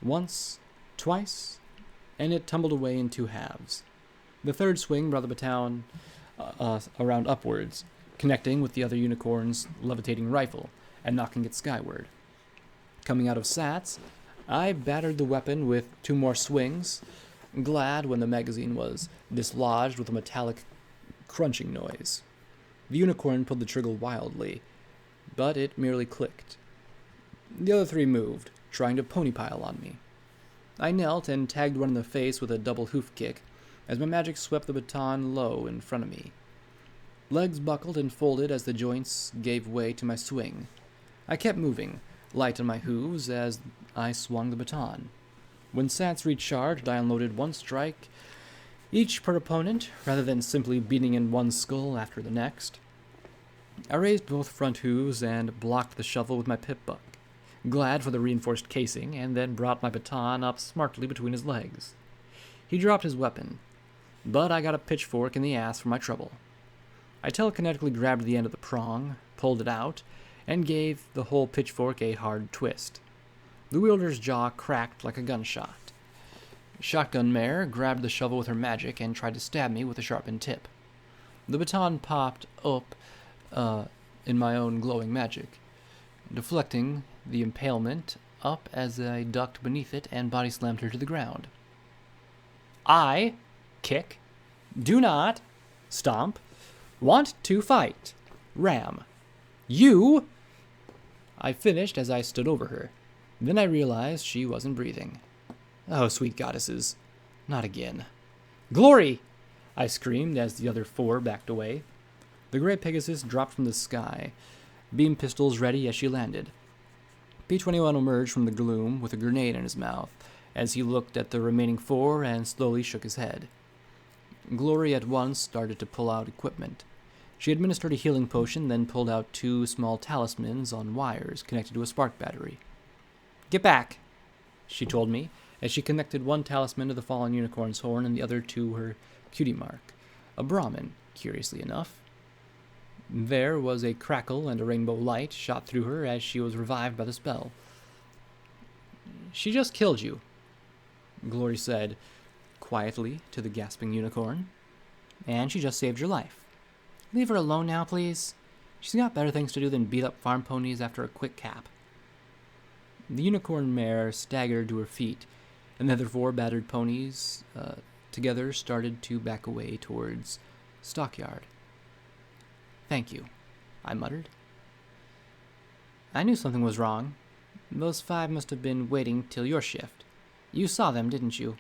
once, twice, and it tumbled away in 2 halves. The third swing brought the baton around upwards, connecting with the other unicorn's levitating rifle and knocking it skyward. Coming out of Sats, I battered the weapon with 2 more swings, glad when the magazine was dislodged with a metallic crunching noise. The unicorn pulled the trigger wildly, but it merely clicked. The other 3 moved, trying to pony pile on me. I knelt and tagged one in the face with a double hoof kick as my magic swept the baton low in front of me. Legs buckled and folded as the joints gave way to my swing. I kept moving, light on my hooves, as I swung the baton. When Sats recharged, I unloaded 1 strike, each per opponent, rather than simply beating in one skull after the next. I raised both front hooves and blocked the shovel with my pip-buck, glad for the reinforced casing, and then brought my baton up smartly between his legs. He dropped his weapon, but I got a pitchfork in the ass for my trouble. I telekinetically grabbed the end of the prong, pulled it out, and gave the whole pitchfork a hard twist. The wielder's jaw cracked like a gunshot. Shotgun Mare grabbed the shovel with her magic and tried to stab me with a sharpened tip. The baton popped up in my own glowing magic, deflecting the impalement up as I ducked beneath it and body slammed her to the ground. I, kick, do not, stomp, want to fight, ram. You, I finished as I stood over her. Then I realized she wasn't breathing. Oh, sweet goddesses, not again. Glory! I screamed as the other 4 backed away. The gray Pegasus dropped from the sky, beam pistols ready as she landed. P-21 emerged from the gloom with a grenade in his mouth as he looked at the remaining 4 and slowly shook his head. Glory at once started to pull out equipment. She administered a healing potion, then pulled out 2 small talismans on wires connected to a spark battery. "Get back," she told me, as she connected one talisman to the fallen unicorn's horn and the other to her cutie mark, a Brahmin, curiously enough. There was a crackle and a rainbow light shot through her as she was revived by the spell. "She just killed you," Glory said quietly to the gasping unicorn. "And she just saved your life. Leave her alone now, please. She's got better things to do than beat up farm ponies after a quick cap." The unicorn mare staggered to her feet, and the other 4 battered ponies together started to back away towards Stockyard. "Thank you," I muttered. "I knew something was wrong. Those 5 must have been waiting till your shift. You saw them, didn't you?"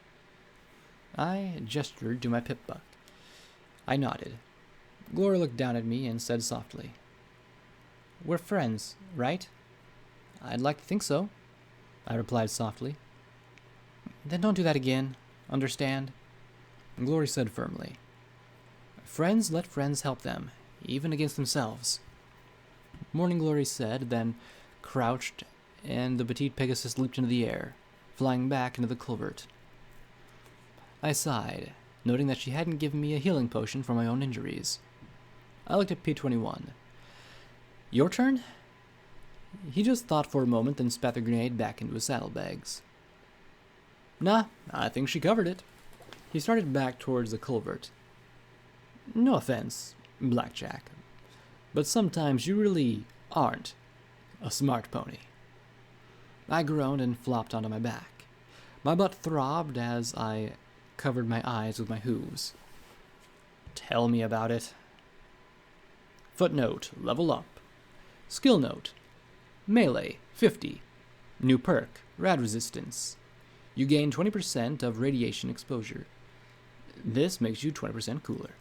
I gestured to my pip-buck. I nodded. Gloria looked down at me and said softly, "We're friends, right?" "I'd like to think so," I replied softly. "Then don't do that again. Understand?" Glory said firmly. "Friends let friends help them, even against themselves." Morning Glory said, then crouched, and the petite Pegasus leaped into the air, flying back into the culvert. I sighed, noting that she hadn't given me a healing potion for my own injuries. I looked at P-21. "Your turn?" He just thought for a moment, then spat the grenade back into his saddlebags. "Nah, I think she covered it." He started back towards the culvert. "No offense, Blackjack, but sometimes you really aren't a smart pony." I groaned and flopped onto my back. My butt throbbed as I covered my eyes with my hooves. "Tell me about it." Footnote, level up. Skill note, melee, 50. New perk, rad resistance. You gain 20% of radiation exposure. This makes you 20% cooler.